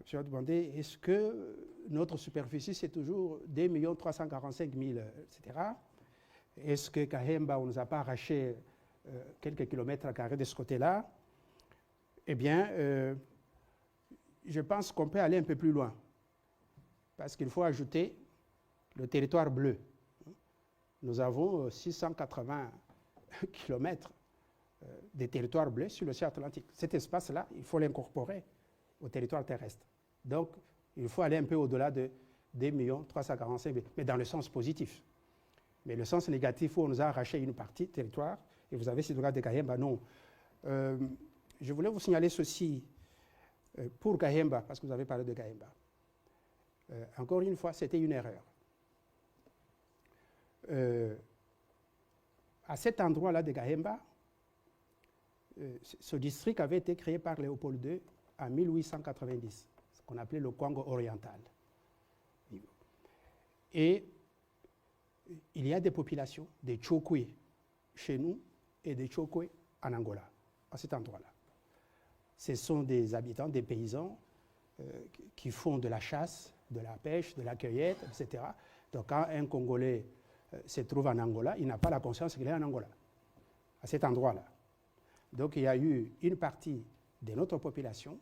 je vais demander, est-ce que notre superficie, c'est toujours 2 345 000, etc. Est-ce que Kahemba, on ne nous a pas arraché quelques kilomètres carrés de ce côté-là? Eh bien, je pense qu'on peut aller un peu plus loin, parce qu'il faut ajouter le territoire bleu. Nous avons 680 kilomètres de territoire bleu sur l'océan Atlantique. Cet espace-là, il faut l'incorporer au territoire terrestre. Donc, il faut aller un peu au-delà de 2 345 000, mais dans le sens positif. Mais le sens négatif, où on nous a arraché une partie du territoire, et vous avez ce droit de Kahemba, non. Je voulais vous signaler ceci pour Kahemba, parce que vous avez parlé de Kahemba. Encore une fois, c'était une erreur. À cet endroit-là de Kahemba, ce district avait été créé par Léopold II en 1890, ce qu'on appelait le Congo oriental. Et il y a des populations, des Tchokwe chez nous et des Tchokwe en Angola, à cet endroit-là. Ce sont des habitants, des paysans qui font de la chasse, de la pêche, de la cueillette, etc. Donc quand un Congolais se trouve en Angola, il n'a pas la conscience qu'il est en Angola, à cet endroit-là. Donc il y a eu une partie de notre population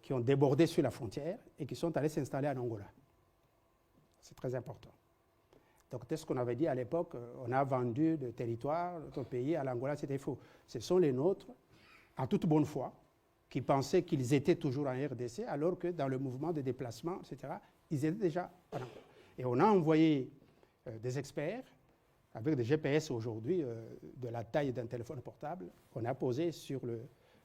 qui ont débordé sur la frontière et qui sont allés s'installer en Angola. C'est très important. Donc, c'est ce qu'on avait dit à l'époque, on a vendu le territoire, notre pays à l'Angola, c'était faux. Ce sont les nôtres, en toute bonne foi, qui pensaient qu'ils étaient toujours en RDC, alors que dans le mouvement de déplacement, etc., ils étaient déjà en Angola. Et on a envoyé des experts, avec des GPS aujourd'hui, de la taille d'un téléphone portable, on a posé sur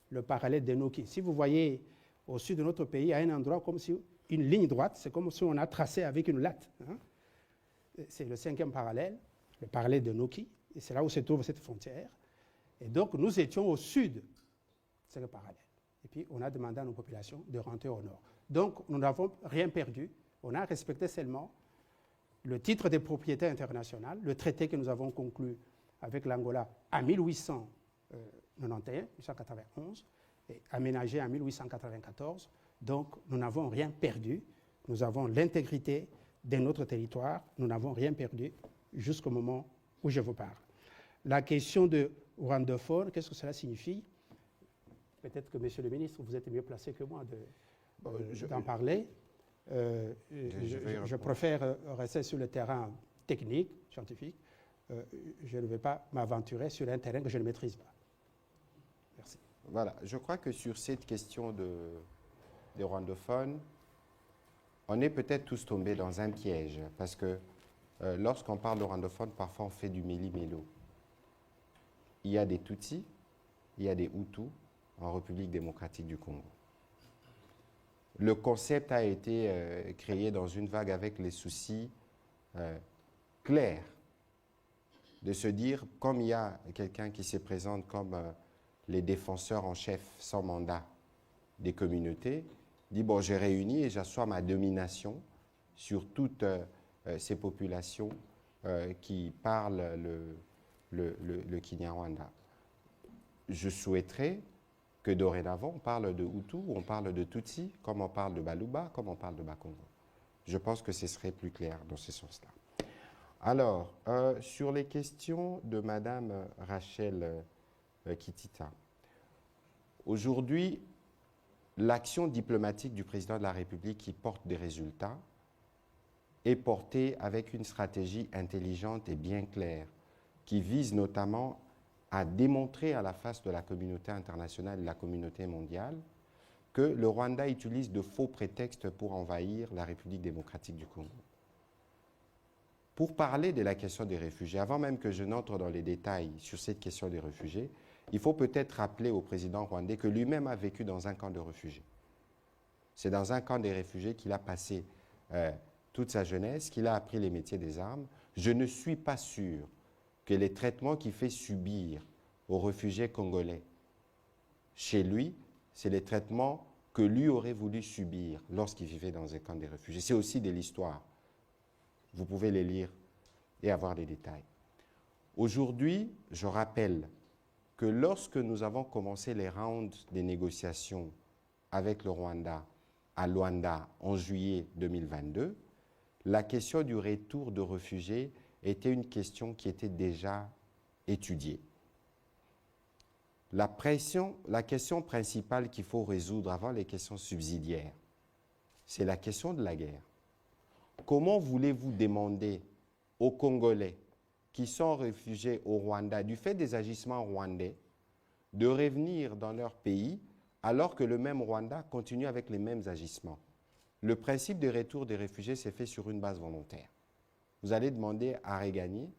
le parallèle de Noki. Si vous voyez au sud de notre pays, à un endroit comme si une ligne droite, c'est comme si on a tracé avec une latte. Hein. C'est le 5e parallèle, le parallèle de Noki, et c'est là où se trouve cette frontière. Et donc, nous étions au sud de ce parallèle. Et puis, on a demandé à nos populations de rentrer au nord. Donc, nous n'avons rien perdu. On a respecté seulement le titre de propriété internationale, le traité que nous avons conclu avec l'Angola en 1891, et aménagé en 1894. Donc, nous n'avons rien perdu. Nous avons l'intégrité de notre territoire. Nous n'avons rien perdu jusqu'au moment où je vous parle. La question de rwandophone, qu'est-ce que cela signifie? Peut-être que, Monsieur le ministre, vous êtes mieux placé que moi d'en parler. Je préfère rester sur le terrain technique, scientifique. Je ne vais pas m'aventurer sur un terrain que je ne maîtrise pas. Merci. Voilà, je crois que sur cette question des rwandophones, on est peut-être tous tombés dans un piège, parce que lorsqu'on parle de rwandophones, parfois on fait du méli-mélo. Il y a des Tutsis, il y a des Hutus en République démocratique du Congo. Le concept a été créé dans une vague avec les soucis clairs de se dire, comme il y a quelqu'un qui se présente comme les défenseurs en chef sans mandat des communautés, dit, bon, j'ai réuni et j'assois ma domination sur toutes ces populations qui parlent le Kinyarwanda. Je souhaiterais que dorénavant, on parle de Hutu, on parle de Tutsi, comme on parle de Baluba, comme on parle de Bakongo. Je pense que ce serait plus clair dans ce sens-là. Alors, sur les questions de Madame Rachel Kitita, aujourd'hui, l'action diplomatique du président de la République qui porte des résultats est portée avec une stratégie intelligente et bien claire, qui vise notamment à démontrer à la face de la communauté internationale et de la communauté mondiale que le Rwanda utilise de faux prétextes pour envahir la République démocratique du Congo. Pour parler de la question des réfugiés, avant même que je n'entre dans les détails sur cette question des réfugiés, il faut peut-être rappeler au président rwandais que lui-même a vécu dans un camp de réfugiés. C'est dans un camp des réfugiés qu'il a passé toute sa jeunesse, qu'il a appris les métiers des armes. Je ne suis pas sûr que les traitements qu'il fait subir aux réfugiés congolais chez lui, c'est les traitements que lui aurait voulu subir lorsqu'il vivait dans un camp des réfugiés. C'est aussi de l'histoire. Vous pouvez les lire et avoir des détails. Aujourd'hui, je rappelle que lorsque nous avons commencé les rounds des négociations avec le Rwanda à Luanda en juillet 2022, la question du retour de réfugiés était une question qui était déjà étudiée. La question principale qu'il faut résoudre avant les questions subsidiaires, c'est la question de la guerre. Comment voulez-vous demander aux Congolais qui sont réfugiés au Rwanda, du fait des agissements rwandais, de revenir dans leur pays alors que le même Rwanda continue avec les mêmes agissements? Le principe de retour des réfugiés s'est fait sur une base volontaire. Vous allez demander à regagner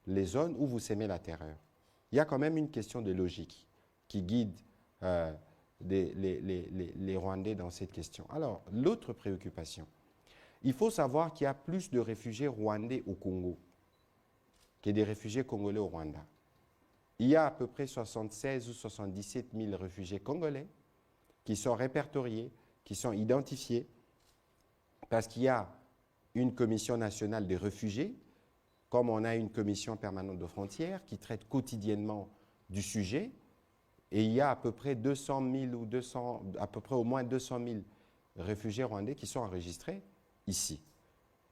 les zones où vous sémez la terreur. Il y a quand même une question de logique qui guide les Rwandais dans cette question. Alors, l'autre préoccupation, il faut savoir qu'il y a plus de réfugiés rwandais au Congo que des réfugiés congolais au Rwanda. il y a à peu près 76 ou 77 000 réfugiés congolais qui sont répertoriés, qui sont identifiés, parce qu'il y a une commission nationale des réfugiés, comme on a une commission permanente de frontières qui traite quotidiennement du sujet, et il y a à peu près 200 000 ou à peu près au moins 200 000 réfugiés rwandais qui sont enregistrés ici.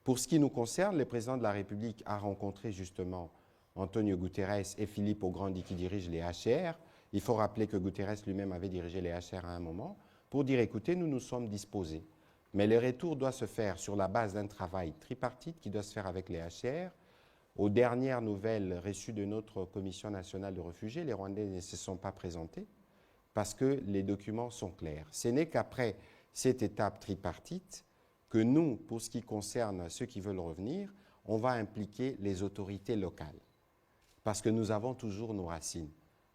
Pour ce qui nous concerne, le président de la République a rencontré justement Antonio Guterres et Philippe Augrandi qui dirigent les HCR. Il faut rappeler que Guterres lui-même avait dirigé les HCR à un moment pour dire, écoutez, nous nous sommes disposés. Mais le retour doit se faire sur la base d'un travail tripartite qui doit se faire avec les HCR. Aux dernières nouvelles reçues de notre Commission nationale de réfugiés, les Rwandais ne se sont pas présentés parce que les documents sont clairs. Ce n'est qu'après cette étape tripartite que nous, pour ce qui concerne ceux qui veulent revenir, on va impliquer les autorités locales. Parce que nous avons toujours nos racines.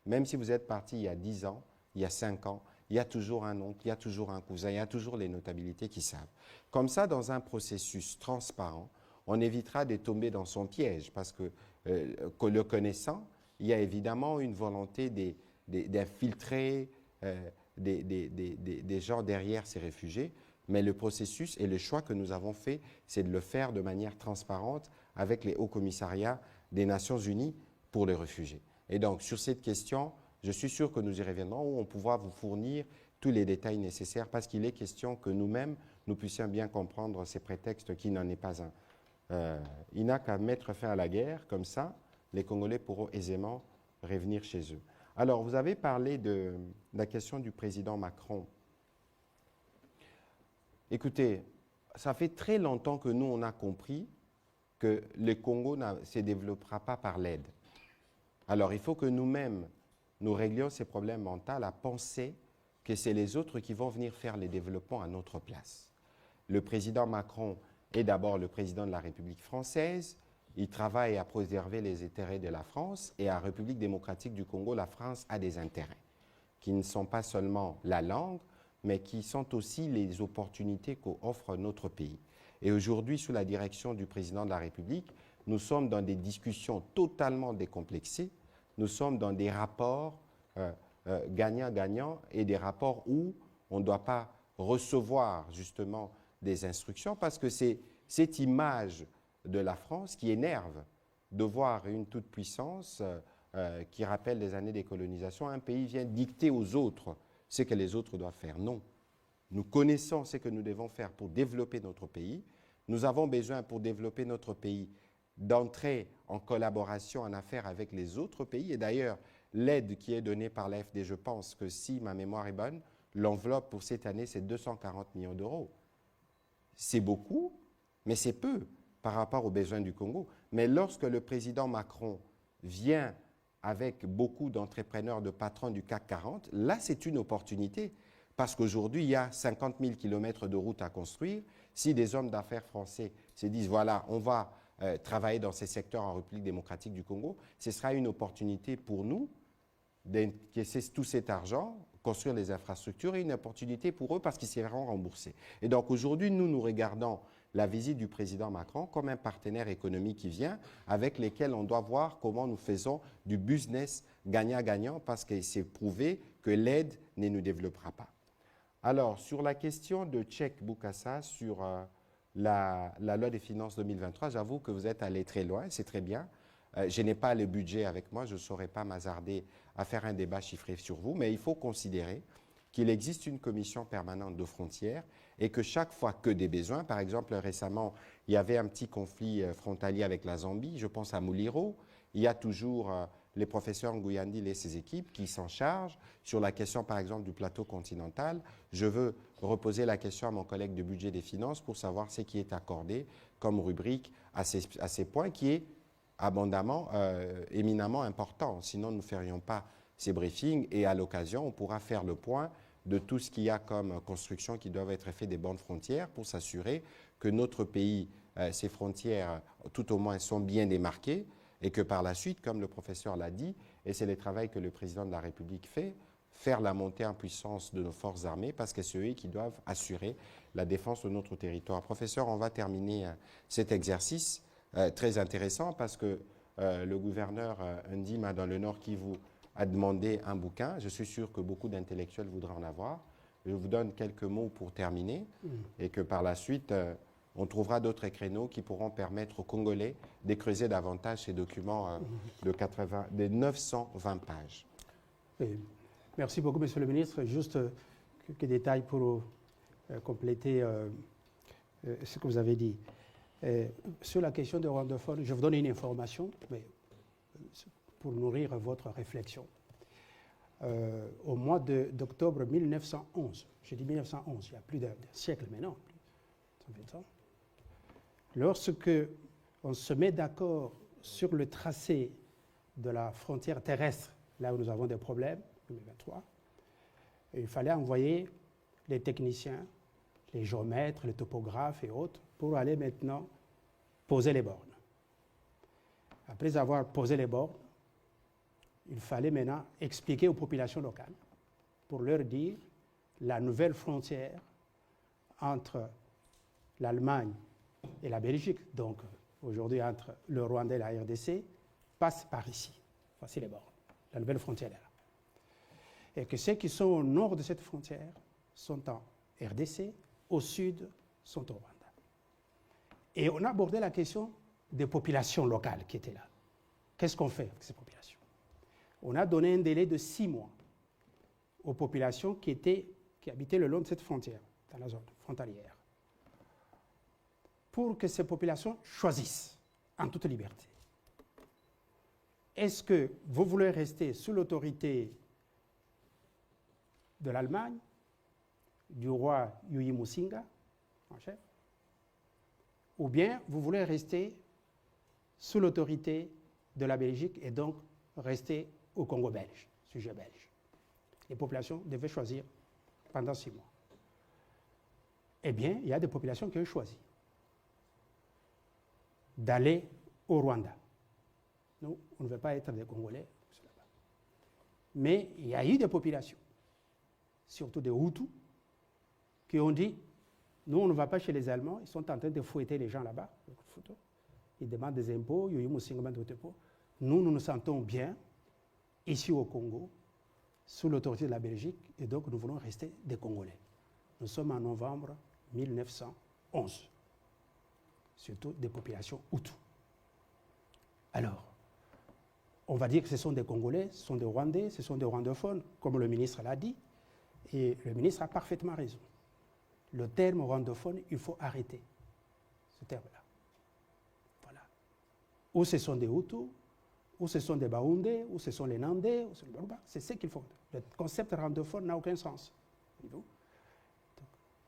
Même si vous êtes parti il y a 10 ans, il y a 5 ans, il y a toujours un oncle, il y a toujours un cousin, il y a toujours les notabilités qui savent. Comme ça, dans un processus transparent, on évitera de tomber dans son piège parce que le connaissant, il y a évidemment une volonté d'infiltrer des gens derrière ces réfugiés, mais le processus et le choix que nous avons fait, c'est de le faire de manière transparente avec les hauts commissariats des Nations Unies pour les réfugiés. Et donc, sur cette question, je suis sûr que nous y reviendrons où on pourra vous fournir tous les détails nécessaires parce qu'il est question que nous-mêmes, nous puissions bien comprendre ces prétextes qui n'en est pas un. Il n'a qu'à mettre fin à la guerre, comme ça, les Congolais pourront aisément revenir chez eux. Alors, vous avez parlé de la question du président Macron. Écoutez, ça fait très longtemps que nous, on a compris que le Congo ne se développera pas par l'aide. Alors, il faut que nous-mêmes, nous réglions ces problèmes mentaux à penser que c'est les autres qui vont venir faire les développements à notre place. Le président Macron est d'abord le président de la République française. Il travaille à préserver les intérêts de la France et à la République démocratique du Congo, la France a des intérêts qui ne sont pas seulement la langue, mais qui sont aussi les opportunités qu'offre notre pays. Et aujourd'hui, sous la direction du président de la République, nous sommes dans des discussions totalement décomplexées. Nous sommes dans des rapports gagnant-gagnant et des rapports où on ne doit pas recevoir justement des instructions parce que c'est cette image de la France qui énerve de voir une toute-puissance qui rappelle les années des colonisations. Un pays vient dicter aux autres ce que les autres doivent faire. Non. Nous connaissons ce que nous devons faire pour développer notre pays. Nous avons besoin, pour développer notre pays, d'entrer en collaboration, en affaires avec les autres pays. Et d'ailleurs, l'aide qui est donnée par l'AFD, je pense que si ma mémoire est bonne, l'enveloppe pour cette année, c'est 240 millions d'euros. C'est beaucoup, mais c'est peu par rapport aux besoins du Congo. Mais lorsque le président Macron vient avec beaucoup d'entrepreneurs, de patrons du CAC 40, là, c'est une opportunité. Parce qu'aujourd'hui, il y a 50 000 kilomètres de routes à construire. Si des hommes d'affaires français se disent, voilà, on va travailler dans ces secteurs en République démocratique du Congo, ce sera une opportunité pour nous d'encaisser tout cet argent, construire les infrastructures et une opportunité pour eux parce qu'ils seront remboursés. Et donc aujourd'hui, nous regardons la visite du président Macron comme un partenaire économique qui vient, avec lequel on doit voir comment nous faisons du business gagnant-gagnant parce que c'est prouvé que l'aide ne nous développera pas. Alors, sur la question de Tchèque Boukassa, sur la loi des finances 2023, j'avoue que vous êtes allé très loin, c'est très bien. Je n'ai pas le budget avec moi, je ne saurais pas m'hasarder à faire un débat chiffré sur vous, mais il faut considérer qu'il existe une commission permanente de frontières et que chaque fois que des besoins, par exemple récemment, il y avait un petit conflit frontalier avec la Zambie, je pense à Muliro, il y a toujours les professeurs Nguyandil et ses équipes qui s'en chargent sur la question, par exemple, du plateau continental. Je veux reposer la question à mon collègue de budget des finances pour savoir ce qui est accordé comme rubrique à ces points qui est abondamment, éminemment important. Sinon, nous ne ferions pas ces briefings et à l'occasion, on pourra faire le point de tout ce qu'il y a comme construction qui doivent être fait des bandes frontières pour s'assurer que notre pays, ses frontières, tout au moins, sont bien démarquées et que par la suite, comme le professeur l'a dit, et c'est le travail que le président de la République fait, faire la montée en puissance de nos forces armées parce que c'est eux qui doivent assurer la défense de notre territoire. Professeur, on va terminer cet exercice très intéressant parce que le gouverneur Ndima dans le Nord Kivu a demandé un bouquin. Je suis sûr que beaucoup d'intellectuels voudraient en avoir. Je vous donne quelques mots pour terminer et que par la suite, on trouvera d'autres créneaux qui pourront permettre aux Congolais de creuser davantage ces documents de 920 pages. Oui. Merci beaucoup, Monsieur le Ministre. Juste quelques détails pour compléter ce que vous avez dit. Sur la question de rwandophone, je vous donne une information, mais pour nourrir votre réflexion. Au mois d'octobre 1911, j'ai dit 1911, il y a plus d'un siècle maintenant, lorsque on se met d'accord sur le tracé de la frontière terrestre, là où nous avons des problèmes, 2023, il fallait envoyer les techniciens, les géomètres, les topographes et autres pour aller maintenant poser les bornes. Après avoir posé les bornes, il fallait maintenant expliquer aux populations locales pour leur dire la nouvelle frontière entre l'Allemagne et la Belgique, donc aujourd'hui entre le Rwanda et la RDC, passe par ici. Voici les bornes. La nouvelle frontière est là. Et que ceux qui sont au nord de cette frontière sont en RDC, au sud sont au Rwanda. Et on a abordé la question des populations locales qui étaient là. Qu'est-ce qu'on fait avec ces populations? On a donné un délai de 6 mois aux populations qui habitaient le long de cette frontière, dans la zone frontalière, pour que ces populations choisissent en toute liberté. Est-ce que vous voulez rester sous l'autorité de l'Allemagne, du roi Yuyi Musinga, en chef, ou bien vous voulez rester sous l'autorité de la Belgique et donc rester au Congo belge, sujet belge. Les populations devaient choisir pendant 6 mois. Eh bien, il y a des populations qui ont choisi d'aller au Rwanda. Nous, on ne veut pas être des Congolais. Mais il y a eu des populations, surtout des Hutus, qui ont dit, nous, on ne va pas chez les Allemands, ils sont en train de fouetter les gens là-bas. Ils demandent des impôts, nous, nous nous sentons bien ici au Congo, sous l'autorité de la Belgique, et donc nous voulons rester des Congolais. Nous sommes en novembre 1911, surtout des populations Hutus. Alors, on va dire que ce sont des Congolais, ce sont des Rwandais, ce sont des rwandophones, comme le ministre l'a dit, et le ministre a parfaitement raison. Le terme rwandophone, il faut arrêter ce terme-là. Voilà. Ou ce sont des Hutus, ou ce sont des Baoundés, ou ce sont les Nandais, ou les Baruba. C'est ce qu'il faut. Le concept rwandophone n'a aucun sens. Donc,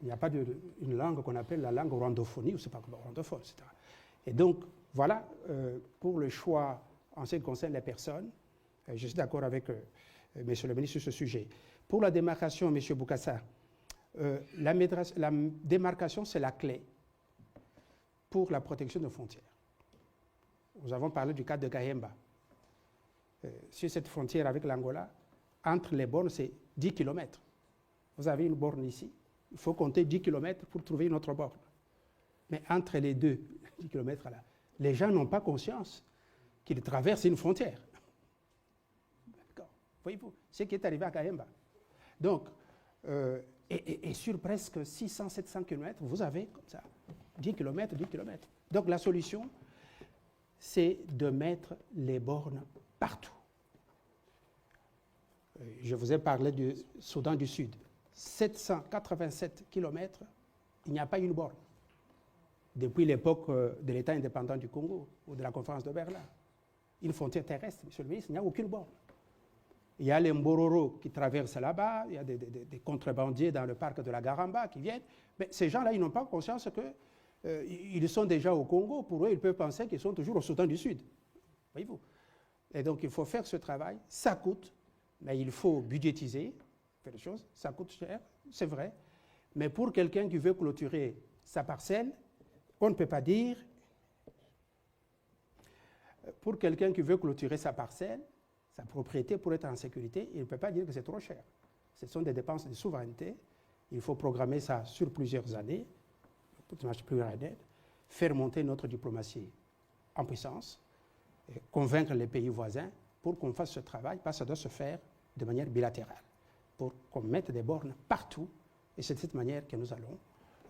il n'y a pas une langue qu'on appelle la langue rwandophonie, ou c'est pas rwandophone, etc. Et donc, voilà pour le choix en ce qui concerne les personnes. Je suis d'accord avec Monsieur le ministre sur ce sujet. Pour la démarcation, Monsieur Boukassa, la démarcation, c'est la clé pour la protection de frontières. Nous avons parlé du cas de Gahemba. Sur cette frontière avec l'Angola, entre les bornes, c'est 10 km. Vous avez une borne ici, il faut compter 10 km pour trouver une autre borne. Mais entre les deux 10 km là, les gens n'ont pas conscience qu'ils traversent une frontière. D'accord. Voyez-vous, ce qui est arrivé à Gahemba. Donc, et sur presque 600-700 km, vous avez comme ça 10 km, 10 km. Donc la solution, c'est de mettre les bornes partout. Je vous ai parlé du Soudan du Sud. 787 km, il n'y a pas une borne. Depuis l'époque de l'État indépendant du Congo ou de la conférence de Berlin. Une frontière terrestre, Monsieur le ministre, il n'y a aucune borne. Il y a les Mbororo qui traversent là-bas, il y a des contrebandiers dans le parc de la Garamba qui viennent. Mais ces gens-là, ils n'ont pas conscience qu'ils sont déjà au Congo. Pour eux, ils peuvent penser qu'ils sont toujours au Soudan du Sud. Voyez-vous? Et donc, il faut faire ce travail. Ça coûte, mais il faut budgétiser, faire les choses. Ça coûte cher, c'est vrai. Mais pour quelqu'un qui veut clôturer sa parcelle, on ne peut pas dire... Pour quelqu'un qui veut clôturer sa parcelle, sa propriété pour être en sécurité, il ne peut pas dire que c'est trop cher. Ce sont des dépenses de souveraineté. Il faut programmer ça sur plusieurs années, pour une marche pluriannuelle, faire monter notre diplomatie en puissance, convaincre les pays voisins pour qu'on fasse ce travail, parce que ça doit se faire de manière bilatérale, pour qu'on mette des bornes partout. Et c'est de cette manière que nous allons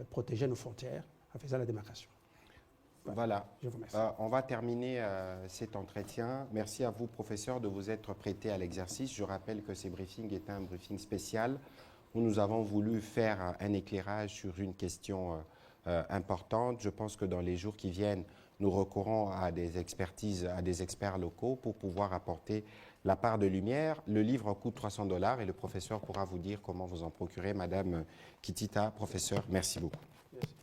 protéger nos frontières en faisant la démarcation. Voilà. Je vous remercie. On va terminer cet entretien. Merci à vous, professeur, de vous être prêté à l'exercice. Je rappelle que ce briefing est un briefing spécial où nous avons voulu faire un éclairage sur une question importante. Je pense que dans les jours qui viennent, nous recourrons à des expertises, à des experts locaux pour pouvoir apporter la part de lumière. Le livre coûte $300 et le professeur pourra vous dire comment vous en procurer. Madame Kitita, professeur, merci beaucoup. Merci.